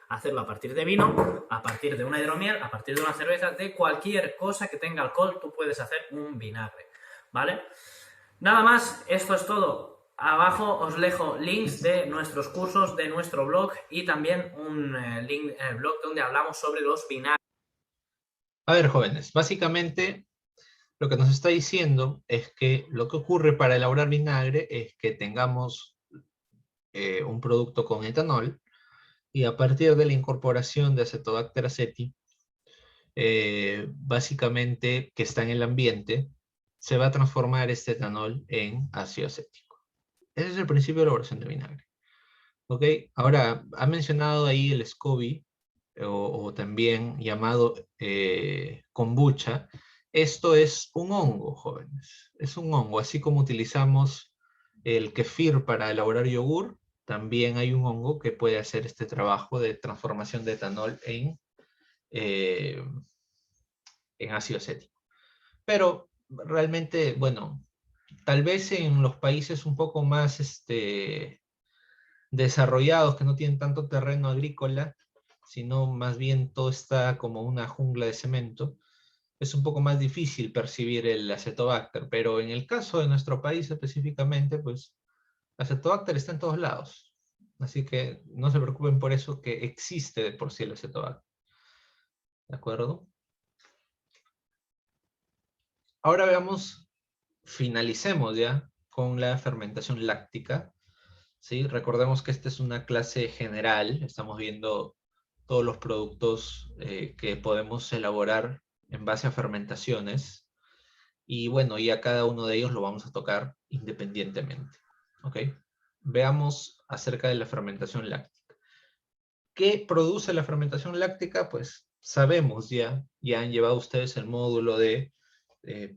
hacerlo a partir de vino, a partir de una hidromiel, a partir de una cerveza, de cualquier cosa que tenga alcohol, tú puedes hacer un vinagre, ¿vale? Nada más, esto es todo. Abajo os dejo links de nuestros cursos, de nuestro blog y también un link en el blog donde hablamos sobre los vinagres. A ver, jóvenes, básicamente lo que nos está diciendo es que lo que ocurre para elaborar vinagre es que tengamos un producto con etanol, y a partir de la incorporación de Acetobacter aceti, básicamente que está en el ambiente, se va a transformar este etanol en ácido acético. Ese es el principio de elaboración de vinagre. ¿Ok? Ahora, ha mencionado ahí el SCOBY, o también llamado kombucha. Esto es un hongo, jóvenes. Es un hongo. Así como utilizamos el kefir para elaborar yogur, también hay un hongo que puede hacer este trabajo de transformación de etanol en ácido acético. Pero realmente, bueno, tal vez en los países un poco más desarrollados, que no tienen tanto terreno agrícola, sino más bien todo está como una jungla de cemento, es un poco más difícil percibir el Acetobacter, pero en el caso de nuestro país específicamente, pues Acetobacter está en todos lados. Así que no se preocupen por eso, que existe de por sí el Acetobacter. ¿De acuerdo? Ahora veamos, finalicemos ya con la fermentación láctica. ¿Sí? Recordemos que esta es una clase general. Estamos viendo todos los productos que podemos elaborar en base a fermentaciones. Y bueno, ya cada uno de ellos lo vamos a tocar independientemente. ¿Ok? Veamos acerca de la fermentación láctica. ¿Qué produce la fermentación láctica? Pues sabemos ya han llevado ustedes el módulo de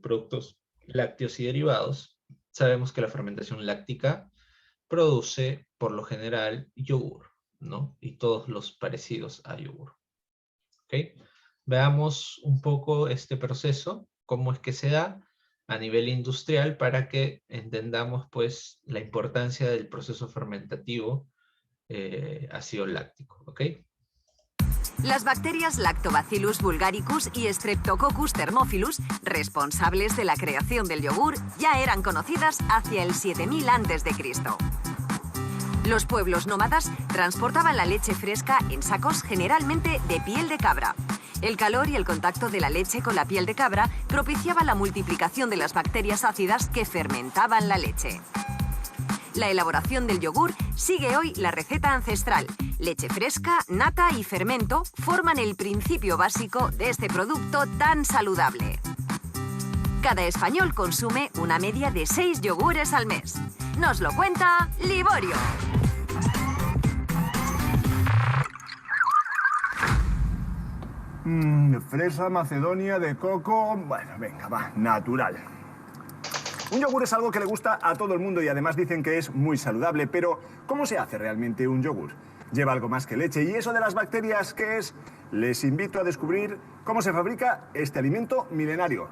productos lácteos y derivados. Sabemos que la fermentación láctica produce, por lo general, yogur, ¿no? Y todos los parecidos a yogur. ¿Ok? Veamos un poco este proceso, cómo es que se da a nivel industrial, para que entendamos pues la importancia del proceso fermentativo ácido láctico, ¿ok? Las bacterias Lactobacillus bulgaricus y Streptococcus thermophilus, responsables de la creación del yogur, ya eran conocidas hacia el 7000 a.C. Los pueblos nómadas transportaban la leche fresca en sacos generalmente de piel de cabra. El calor y el contacto de la leche con la piel de cabra propiciaba la multiplicación de las bacterias ácidas que fermentaban la leche. La elaboración del yogur sigue hoy la receta ancestral. Leche fresca, nata y fermento forman el principio básico de este producto tan saludable. Cada español consume una media de 6 yogures al mes. Nos lo cuenta Liborio. Fresa, macedonia, de coco... Bueno, venga, va, natural. Un yogur es algo que le gusta a todo el mundo y además dicen que es muy saludable, pero ¿cómo se hace realmente un yogur? Lleva algo más que leche. ¿Y eso de las bacterias qué es? Les invito a descubrir cómo se fabrica este alimento milenario.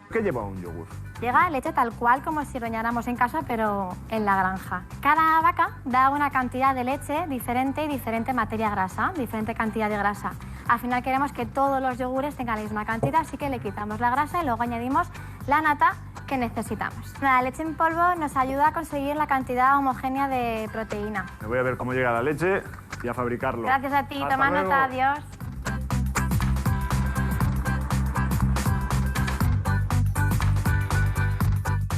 ¿Qué lleva un yogur? Llega leche tal cual como si ordeñáramos en casa, pero en la granja. Cada vaca da una cantidad de leche diferente y diferente materia grasa, diferente cantidad de grasa. Al final queremos que todos los yogures tengan la misma cantidad, así que le quitamos la grasa y luego añadimos la nata que necesitamos. La leche en polvo nos ayuda a conseguir la cantidad homogénea de proteína. Me voy a ver cómo llega la leche y a fabricarlo. Gracias a ti, Hasta toma luego. nota, adiós.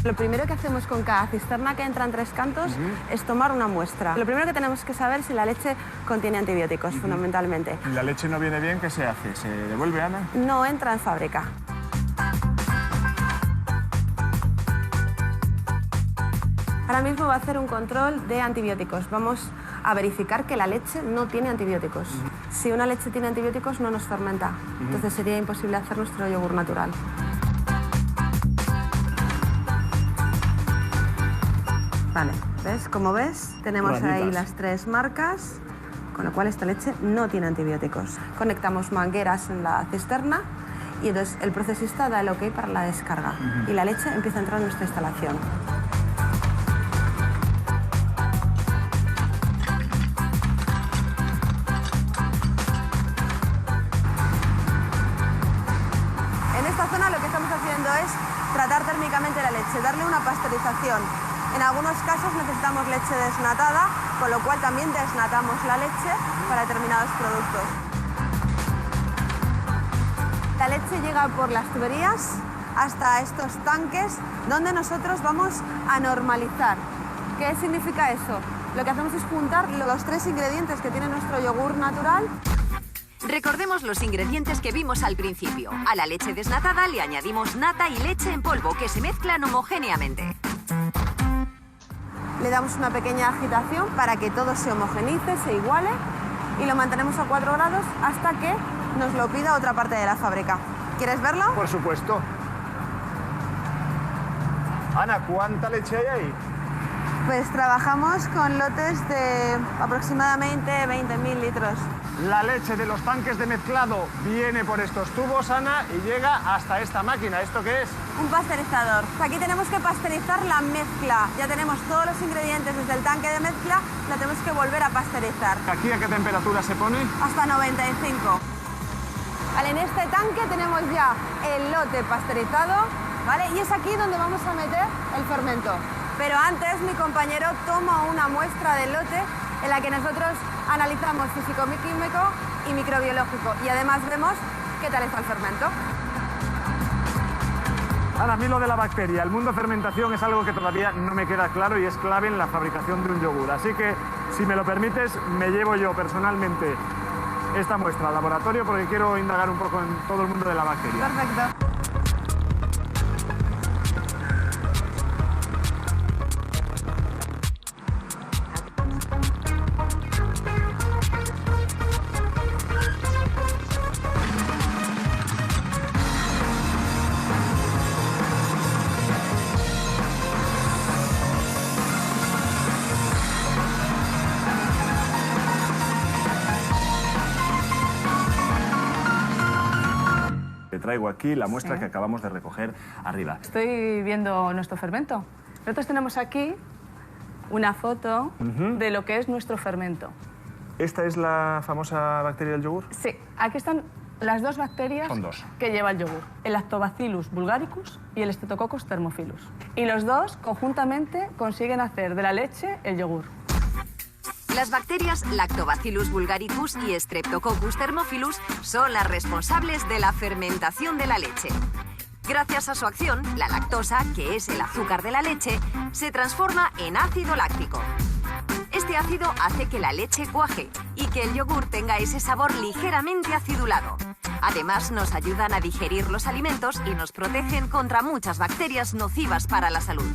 Lo primero que hacemos con cada cisterna que entra en Tres Cantos es tomar una muestra. Lo primero que tenemos que saber es si la leche contiene antibióticos, fundamentalmente. Si la leche no viene bien, ¿qué se hace? ¿Se devuelve, Ana? No entra en fábrica. Ahora mismo va a hacer un control de antibióticos. Vamos a verificar que la leche no tiene antibióticos. Si una leche tiene antibióticos, no nos fermenta. Entonces sería imposible hacer nuestro yogur natural. Vale, ¿ves? Como ves, tenemos ahí las 3 marcas con lo cual esta leche no tiene antibióticos. Conectamos mangueras en la cisterna y entonces el procesista da el ok para la descarga y la leche empieza a entrar en nuestra instalación. En esta zona lo que estamos haciendo es tratar térmicamente la leche, darle una pasteurización. En algunos casos necesitamos leche desnatada, con lo cual también desnatamos la leche para determinados productos. La leche llega por las tuberías hasta estos tanques donde nosotros vamos a normalizar. ¿Qué significa eso? Lo que hacemos es juntar los 3 ingredientes que tiene nuestro yogur natural. Recordemos los ingredientes que vimos al principio. A la leche desnatada le añadimos nata y leche en polvo que se mezclan homogéneamente. Le damos una pequeña agitación para que todo se homogeneice, se iguale y lo mantenemos a 4 grados hasta que nos lo pida otra parte de la fábrica. ¿Quieres verlo? Por supuesto. Ana, ¿cuánta leche hay ahí? Pues trabajamos con lotes de aproximadamente 20.000 litros. La leche de los tanques de mezclado viene por estos tubos, Ana, y llega hasta esta máquina. ¿Esto qué es? Un pasteurizador. Aquí tenemos que pasteurizar la mezcla. Ya tenemos todos los ingredientes desde el tanque de mezcla, la tenemos que volver a pasteurizar. ¿Aquí a qué temperatura se pone? Hasta 95. Vale, en este tanque tenemos ya el lote pasteurizado, ¿vale? Y es aquí donde vamos a meter el fermento. Pero antes mi compañero toma una muestra del lote en la que nosotros analizamos físico-químico y microbiológico y además vemos qué tal está el fermento. Ana, a mí lo de la bacteria, el mundo fermentación es algo que todavía no me queda claro y es clave en la fabricación de un yogur. Así que, si me lo permites, me llevo yo personalmente esta muestra al laboratorio porque quiero indagar un poco en todo el mundo de la bacteria. Perfecto. Traigo aquí la muestra que acabamos de recoger arriba. Estoy viendo nuestro fermento. Nosotros tenemos aquí una foto de lo que es nuestro fermento. ¿Esta es la famosa bacteria del yogur? Sí, aquí están las 2 bacterias Son 2. que lleva el yogur. El Lactobacillus bulgaricus y el Streptococcus thermophilus. Y los 2 conjuntamente consiguen hacer de la leche el yogur. Las bacterias Lactobacillus bulgaricus y Streptococcus thermophilus son las responsables de la fermentación de la leche. Gracias a su acción, la lactosa, que es el azúcar de la leche, se transforma en ácido láctico. Este ácido hace que la leche cuaje y que el yogur tenga ese sabor ligeramente acidulado. Además, nos ayudan a digerir los alimentos y nos protegen contra muchas bacterias nocivas para la salud.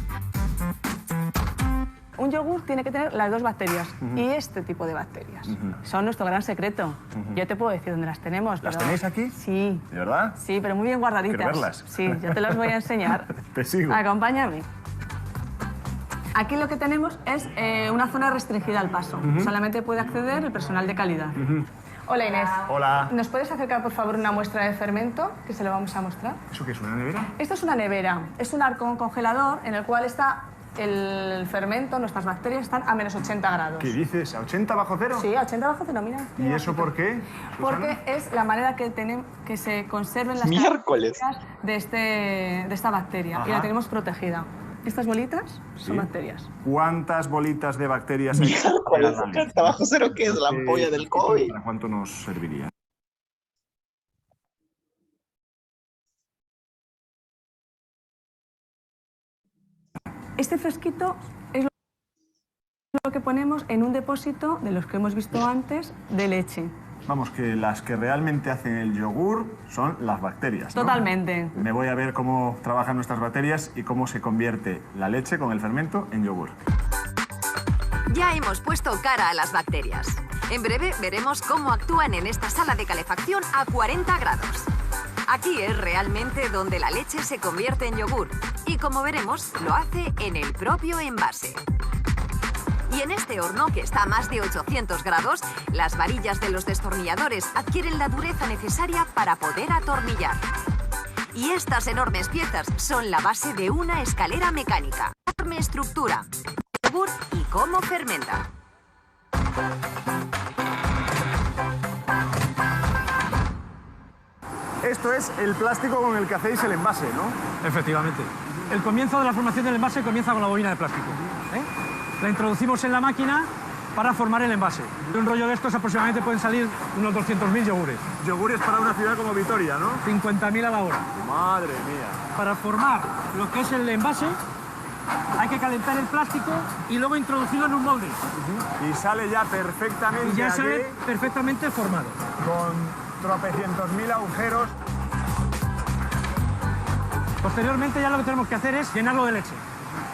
Un yogur tiene que tener las 2 bacterias y este tipo de bacterias. Son nuestro gran secreto. Yo te puedo decir dónde las tenemos. ¿Las tenéis aquí? Sí. ¿De verdad? Sí, pero muy bien guardaditas. ¿Quiero verlas? Sí, yo te las voy a enseñar. Te sigo. Acompáñame. Aquí lo que tenemos es una zona restringida al paso. Solamente puede acceder el personal de calidad. Hola, Inés. Hola. ¿Nos puedes acercar, por favor, una muestra de fermento que se lo vamos a mostrar? ¿Eso qué es, una nevera? Esto es una nevera. Es un arco congelador en el cual está el fermento, nuestras bacterias están a menos 80 grados. ¿Qué dices? ¿A 80 bajo cero? Sí, a 80 bajo cero, mira. ¿Y eso por qué, Susana? Porque es la manera que tenemos que se conserven las Miércoles. bacterias de esta bacteria. Ajá. Y la tenemos protegida. Estas bolitas son bacterias. ¿Cuántas bolitas de bacterias hay? Miércoles, 80 bajo cero, ¿qué es la ampolla del COVID? ¿Para cuánto nos serviría? Este frasquito es lo que ponemos en un depósito de los que hemos visto antes de leche. Vamos, que las que realmente hacen el yogur son las bacterias, ¿no? Totalmente. Me voy a ver cómo trabajan nuestras bacterias y cómo se convierte la leche con el fermento en yogur. Ya hemos puesto cara a las bacterias. En breve veremos cómo actúan en esta sala de calefacción a 40 grados. Aquí es realmente donde la leche se convierte en yogur y, como veremos, lo hace en el propio envase. Y en este horno, que está a más de 800 grados, las varillas de los destornilladores adquieren la dureza necesaria para poder atornillar. Y estas enormes piezas son la base de una escalera mecánica. Enorme estructura, yogur y cómo fermenta. Esto es el plástico con el que hacéis el envase, ¿no? Efectivamente. El comienzo de la formación del envase comienza con la bobina de plástico. La introducimos en la máquina para formar el envase. De un rollo de estos aproximadamente pueden salir unos 200.000 yogures. Yogures para una ciudad como Vitoria, ¿no? 50.000 a la hora. Madre mía. Para formar lo que es el envase hay que calentar el plástico y luego introducirlo en un molde. Y sale ya perfectamente Y ya aquí, sale perfectamente formado. con tropecientos mil agujeros. Posteriormente ya lo que tenemos que hacer es llenarlo de leche.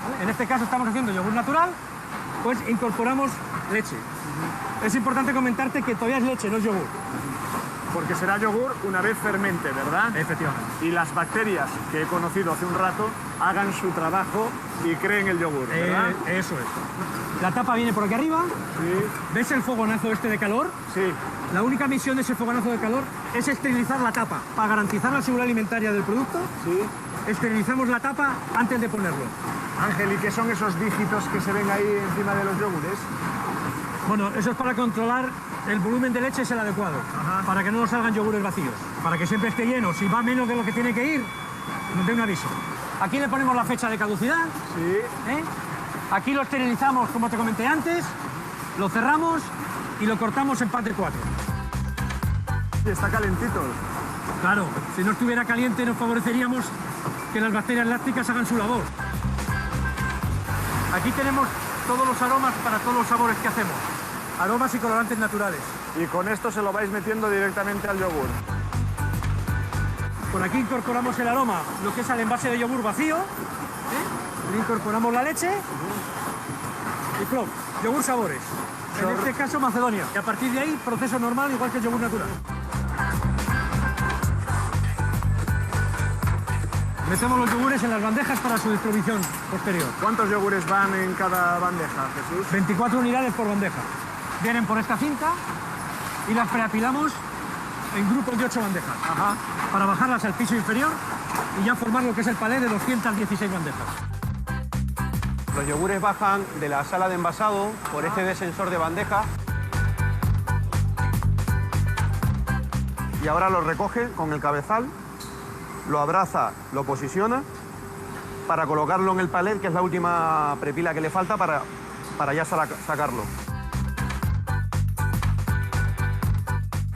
¿Vale? En este caso estamos haciendo yogur natural, pues incorporamos leche. Es importante comentarte que todavía es leche, no es yogur. Porque será yogur una vez fermente, ¿verdad? Efectivamente. Y las bacterias que he conocido hace un rato hagan su trabajo y creen el yogur, ¿verdad? Eso es. La tapa viene por aquí arriba. Sí. ¿Ves el fogonazo este de calor? Sí. La única misión de ese fogonazo de calor es esterilizar la tapa. Para garantizar la seguridad alimentaria del producto, sí, esterilizamos la tapa antes de ponerlo. Ángel, ¿y qué son esos dígitos que se ven ahí encima de los yogures? Bueno, eso es para controlar el volumen de leche, es el adecuado. Ajá. Para que no nos salgan yogures vacíos. Para que siempre esté lleno. Si va menos de lo que tiene que ir, nos dé un aviso. Aquí le ponemos la fecha de caducidad. Sí. Aquí lo esterilizamos, como te comenté antes. Lo cerramos y lo cortamos en pack de 4. Y está calentito. Claro, si no estuviera caliente nos favoreceríamos que las bacterias lácticas hagan su labor. Aquí tenemos todos los aromas para todos los sabores que hacemos. Aromas y colorantes naturales. Y con esto se lo vais metiendo directamente al yogur. Por aquí incorporamos el aroma, lo que es al envase de yogur vacío. Le incorporamos la leche. Y plop, yogur sabores. En este caso Macedonia. Y a partir de ahí, proceso normal, igual que el yogur natural. Metemos los yogures en las bandejas para su distribución posterior. ¿Cuántos yogures van en cada bandeja, Jesús? 24 unidades por bandeja. Vienen por esta cinta y las preapilamos en grupos de 8 bandejas. Ajá. Para bajarlas al piso inferior y ya formar lo que es el palé de 216 bandejas. Los yogures bajan de la sala de envasado por este descensor de bandeja. Y ahora lo recoge con el cabezal, lo abraza, lo posiciona para colocarlo en el palet, que es la última prepila que le falta para ya sacarlo.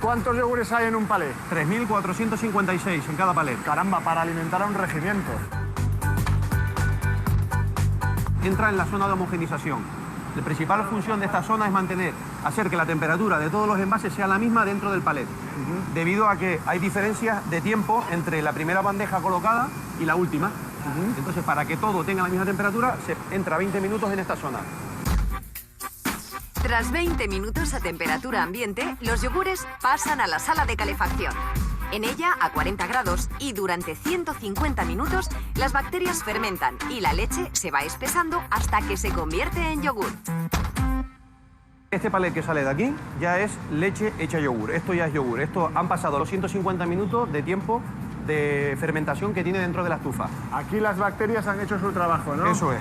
¿Cuántos yogures hay en un palet? 3.456 en cada palet. Caramba, para alimentar a un regimiento. Entra en la zona de homogenización. La principal función de esta zona es hacer que la temperatura de todos los envases sea la misma dentro del palet, debido a que hay diferencias de tiempo entre la primera bandeja colocada y la última. Entonces, para que todo tenga la misma temperatura, se entra 20 minutos en esta zona. Tras 20 minutos a temperatura ambiente, los yogures pasan a la sala de calefacción. En ella, a 40 grados y durante 150 minutos, las bacterias fermentan y la leche se va espesando hasta que se convierte en yogur. Este palet que sale de aquí ya es leche hecha yogur. Esto ya es yogur. Esto han pasado los 150 minutos de tiempo de fermentación que tiene dentro de la estufa. Aquí las bacterias han hecho su trabajo, ¿no? Eso es.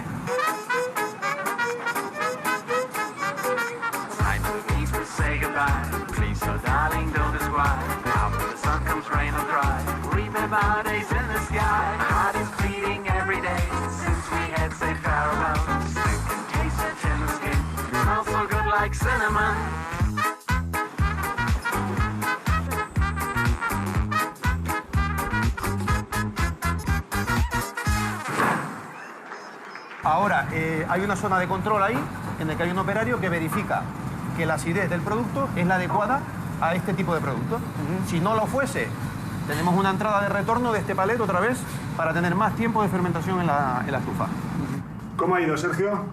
Ahora, hay una zona de control ahí, en el que hay un operario que verifica que la acidez del producto es la adecuada a este tipo de producto. Si no lo fuese, tenemos una entrada de retorno de este palet otra vez para tener más tiempo de fermentación en la estufa. ¿Cómo ha ido, Sergio?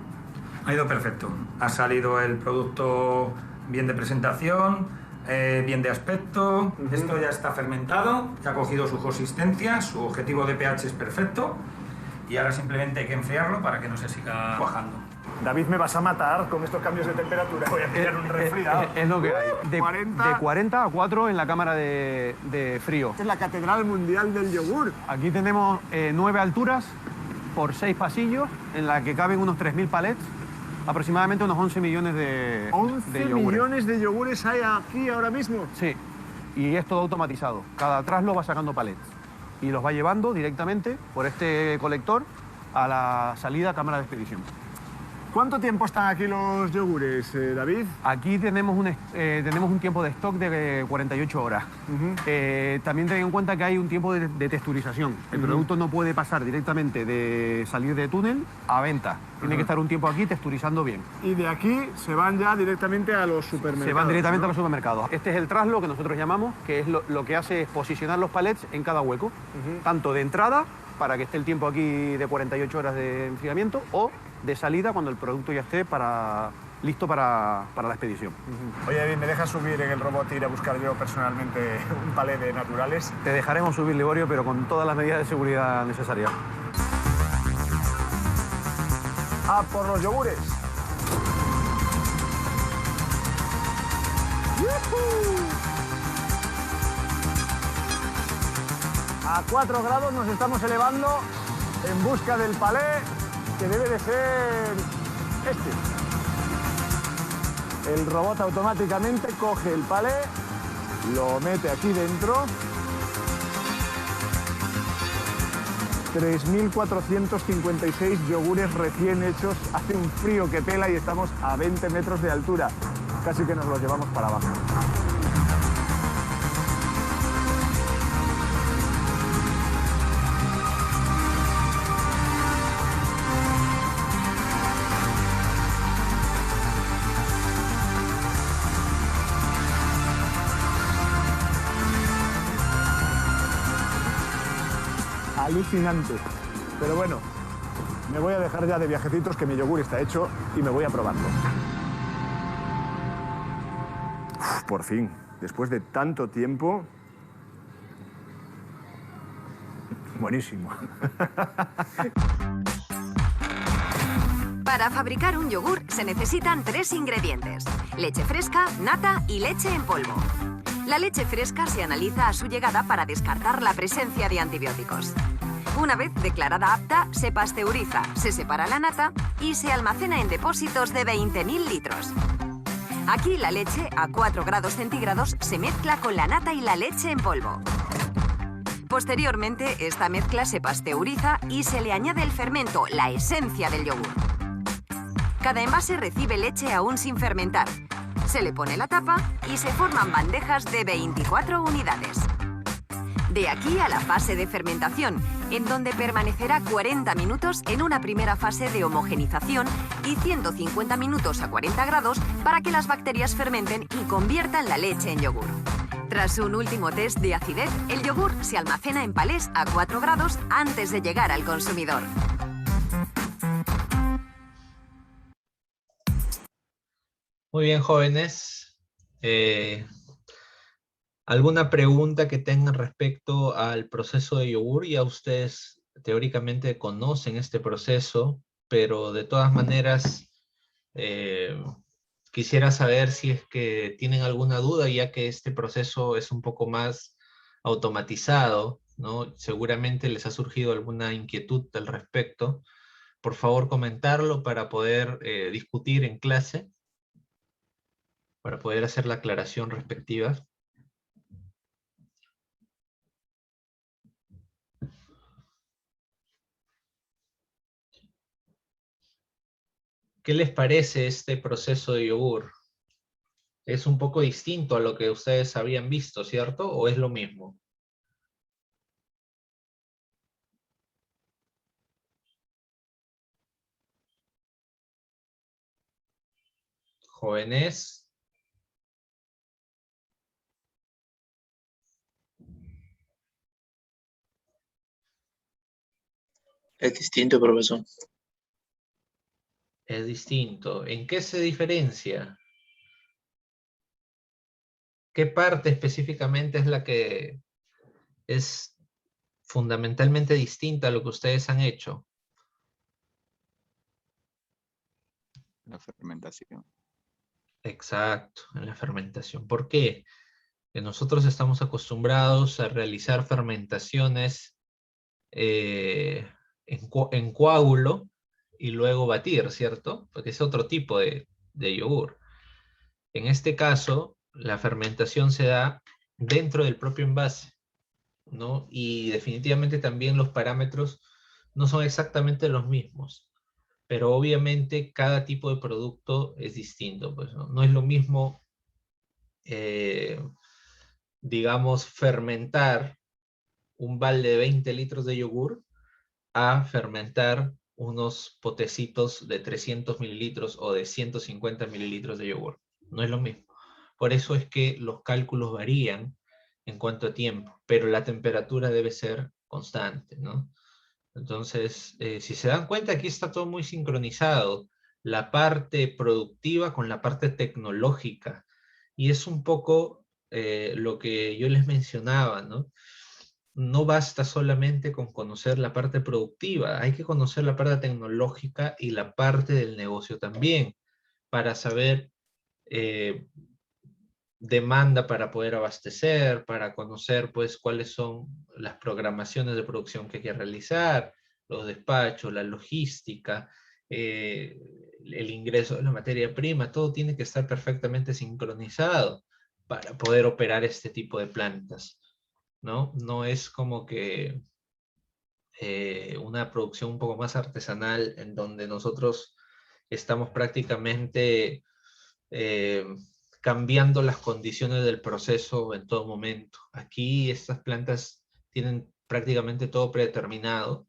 Ha ido perfecto. Ha salido el producto bien de presentación, bien de aspecto. Esto ya está fermentado, ya ha cogido su consistencia, su objetivo de pH es perfecto y ahora simplemente hay que enfriarlo para que no se siga cuajando. David, me vas a matar con estos cambios de temperatura. Voy a pillar un resfriado. Es lo que hay. De 40 a 4 en la cámara de frío. Esta es la Catedral Mundial del Yogur. Aquí tenemos 9 alturas por 6 pasillos, en la que caben unos 3.000 palets, aproximadamente unos 11 millones de 11 yogures. millones de yogures hay aquí ahora mismo. Sí, y es todo automatizado. Cada traslo va sacando palets y los va llevando directamente por este colector a la salida a cámara de expedición. ¿Cuánto tiempo están aquí los yogures, David? Aquí tenemos un tiempo de stock de 48 horas. También ten en cuenta que hay un tiempo de texturización. El producto no puede pasar directamente de salir de túnel a venta. Tiene que estar un tiempo aquí texturizando bien. Y de aquí se van ya directamente a los supermercados. Se van directamente, ¿no?, a los supermercados. Este es el traslo que nosotros llamamos, que es lo que hace es posicionar los palets en cada hueco. Tanto de entrada, para que esté el tiempo aquí de 48 horas de enfriamiento, o de salida cuando el producto ya esté listo para la expedición. Oye, David, ¿me dejas subir en el robot e ir a buscar yo personalmente un palé de naturales? Te dejaremos subir, Liborio, pero con todas las medidas de seguridad necesarias. ¡A por los yogures! ¡Yujú! A 4 grados nos estamos elevando en busca del palé, que debe de ser este. El robot automáticamente coge el palé, lo mete aquí dentro. 3.456 yogures recién hechos. Hace un frío que pela y estamos a 20 metros de altura. Casi que nos los llevamos para abajo. Alucinante. Pero bueno, me voy a dejar ya de viajecitos, que mi yogur está hecho y me voy a probarlo. Uf, por fin, después de tanto tiempo... Buenísimo. Para fabricar un yogur se necesitan 3 ingredientes: leche fresca, nata y leche en polvo. La leche fresca se analiza a su llegada para descartar la presencia de antibióticos. Una vez declarada apta, se pasteuriza, se separa la nata y se almacena en depósitos de 20.000 litros. Aquí la leche a 4 grados centígrados se mezcla con la nata y la leche en polvo. Posteriormente, esta mezcla se pasteuriza y se le añade el fermento, la esencia del yogur. Cada envase recibe leche aún sin fermentar. Se le pone la tapa y se forman bandejas de 24 unidades. De aquí a la fase de fermentación, en donde permanecerá 40 minutos en una primera fase de homogenización y 150 minutos a 40 grados para que las bacterias fermenten y conviertan la leche en yogur. Tras un último test de acidez, el yogur se almacena en palés a 4 grados antes de llegar al consumidor. Muy bien, jóvenes. ¿Alguna pregunta que tengan respecto al proceso de yogur? Ya ustedes teóricamente conocen este proceso, pero de todas maneras quisiera saber si es que tienen alguna duda, ya que este proceso es un poco más automatizado, ¿no? Seguramente les ha surgido alguna inquietud al respecto. Por favor, comentarlo para poder discutir en clase, para poder hacer la aclaración respectiva. ¿Qué les parece este proceso de yogur? Es un poco distinto a lo que ustedes habían visto, ¿cierto? ¿O es lo mismo? Jóvenes. Es distinto, profesor. Es distinto. ¿En qué se diferencia? ¿Qué parte específicamente es la que es fundamentalmente distinta a lo que ustedes han hecho? La fermentación. Exacto, en la fermentación. ¿Por qué? Que nosotros estamos acostumbrados a realizar fermentaciones en coágulo y luego batir, ¿cierto? Porque es otro tipo de yogur. En este caso, la fermentación se da dentro del propio envase, ¿no? Y definitivamente también los parámetros no son exactamente los mismos, pero obviamente cada tipo de producto es distinto, pues, ¿no? No es lo mismo, digamos, fermentar un balde de 20 litros de yogur a fermentar unos potecitos de 300 mililitros o de 150 mililitros de yogur. No es lo mismo. Por eso es que los cálculos varían en cuanto a tiempo, pero la temperatura debe ser constante, ¿no? Entonces, si se dan cuenta, aquí está todo muy sincronizado, la parte productiva con la parte tecnológica, y es un poco lo que yo les mencionaba, ¿no? No basta solamente con conocer la parte productiva, hay que conocer la parte tecnológica y la parte del negocio también, para saber demanda para poder abastecer, para conocer pues cuáles son las programaciones de producción que hay que realizar, los despachos, la logística, el ingreso de la materia prima, todo tiene que estar perfectamente sincronizado para poder operar este tipo de plantas, ¿no? No es como que una producción un poco más artesanal en donde nosotros estamos prácticamente cambiando las condiciones del proceso en todo momento. Aquí estas plantas tienen prácticamente todo predeterminado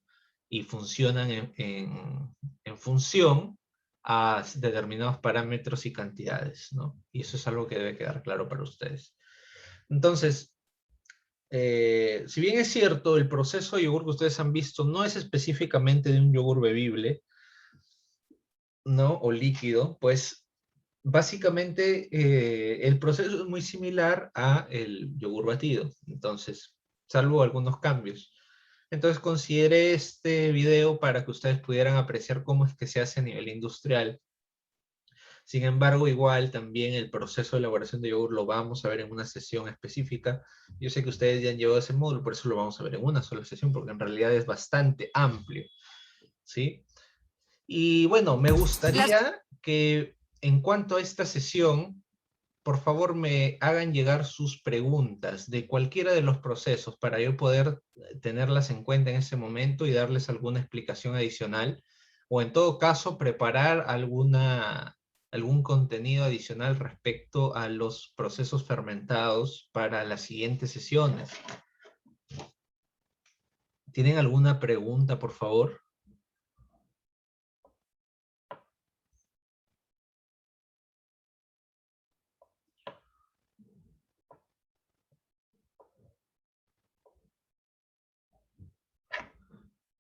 y funcionan en función a determinados parámetros y cantidades, ¿no? Y eso es algo que debe quedar claro para ustedes. Entonces, si bien es cierto, el proceso de yogur que ustedes han visto no es específicamente de un yogur bebible, ¿no? O líquido, pues básicamente el proceso es muy similar a el yogur batido, entonces, salvo algunos cambios. Entonces consideré este video para que ustedes pudieran apreciar cómo es que se hace a nivel industrial. Sin embargo, igual también el proceso de elaboración de yogur lo vamos a ver en una sesión específica. Yo sé que ustedes ya han llevado ese módulo, por eso lo vamos a ver en una sola sesión, porque en realidad es bastante amplio, ¿sí? Y bueno, me gustaría que en cuanto a esta sesión, por favor me hagan llegar sus preguntas de cualquiera de los procesos para yo poder tenerlas en cuenta en ese momento y darles alguna explicación adicional, o en todo caso preparar algún contenido adicional respecto a los procesos fermentados para las siguientes sesiones. ¿Tienen alguna pregunta, por favor?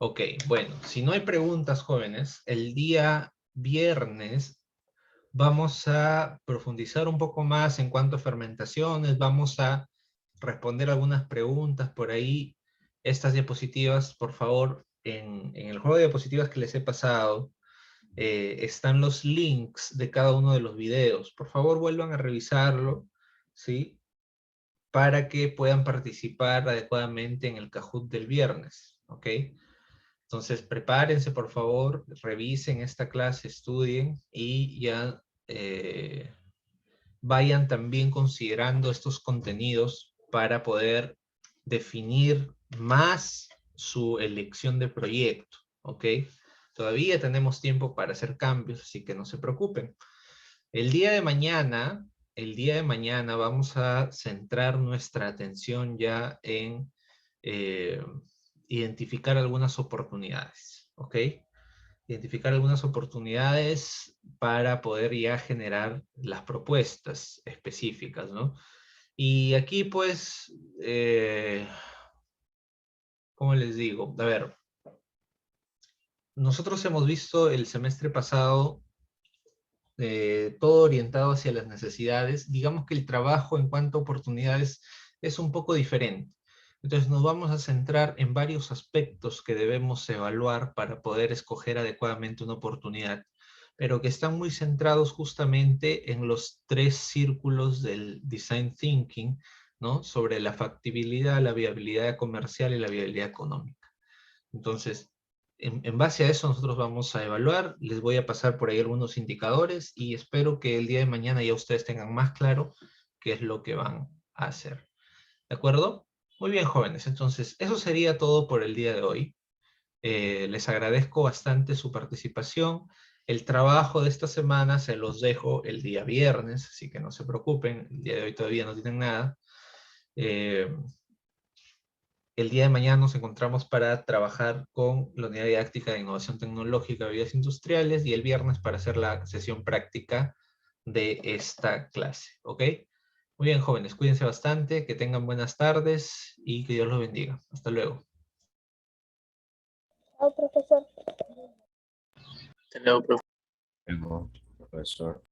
Ok, bueno, si no hay preguntas, jóvenes, el día viernes vamos a profundizar un poco más en cuanto a fermentaciones, vamos a responder algunas preguntas por ahí. Estas diapositivas, por favor, en el juego de diapositivas que les he pasado, están los links de cada uno de los videos. Por favor, vuelvan a revisarlo, ¿sí? Para que puedan participar adecuadamente en el Kahoot del viernes, ¿ok? Entonces, prepárense, por favor, revisen esta clase, estudien y ya vayan también considerando estos contenidos para poder definir más su elección de proyecto, ¿ok? Todavía tenemos tiempo para hacer cambios, así que no se preocupen. El día de mañana vamos a centrar nuestra atención ya en identificar algunas oportunidades, ¿ok? Identificar algunas oportunidades para poder ya generar las propuestas específicas, ¿no? Y aquí, pues, ¿cómo les digo? A ver, nosotros hemos visto el semestre pasado todo orientado hacia las necesidades. Digamos que el trabajo en cuanto a oportunidades es un poco diferente. Entonces nos vamos a centrar en varios aspectos que debemos evaluar para poder escoger adecuadamente una oportunidad. pero que están muy centrados justamente en los 3 círculos del Design Thinking, ¿no? Sobre la factibilidad, la viabilidad comercial y la viabilidad económica. Entonces, en base a eso nosotros vamos a evaluar, les voy a pasar por ahí algunos indicadores y espero que el día de mañana ya ustedes tengan más claro qué es lo que van a hacer. ¿De acuerdo? Muy bien, jóvenes. Entonces, eso sería todo por el día de hoy. Les agradezco bastante su participación. El trabajo de esta semana se los dejo el día viernes, así que no se preocupen. El día de hoy todavía no tienen nada. El día de mañana nos encontramos para trabajar con la unidad didáctica de innovación tecnológica de bebidas industriales y el viernes para hacer la sesión práctica de esta clase. ¿Ok? Muy bien, jóvenes, cuídense bastante, que tengan buenas tardes y que Dios los bendiga. Hasta luego. Chao, profesor. Hasta luego, profe. Profesor.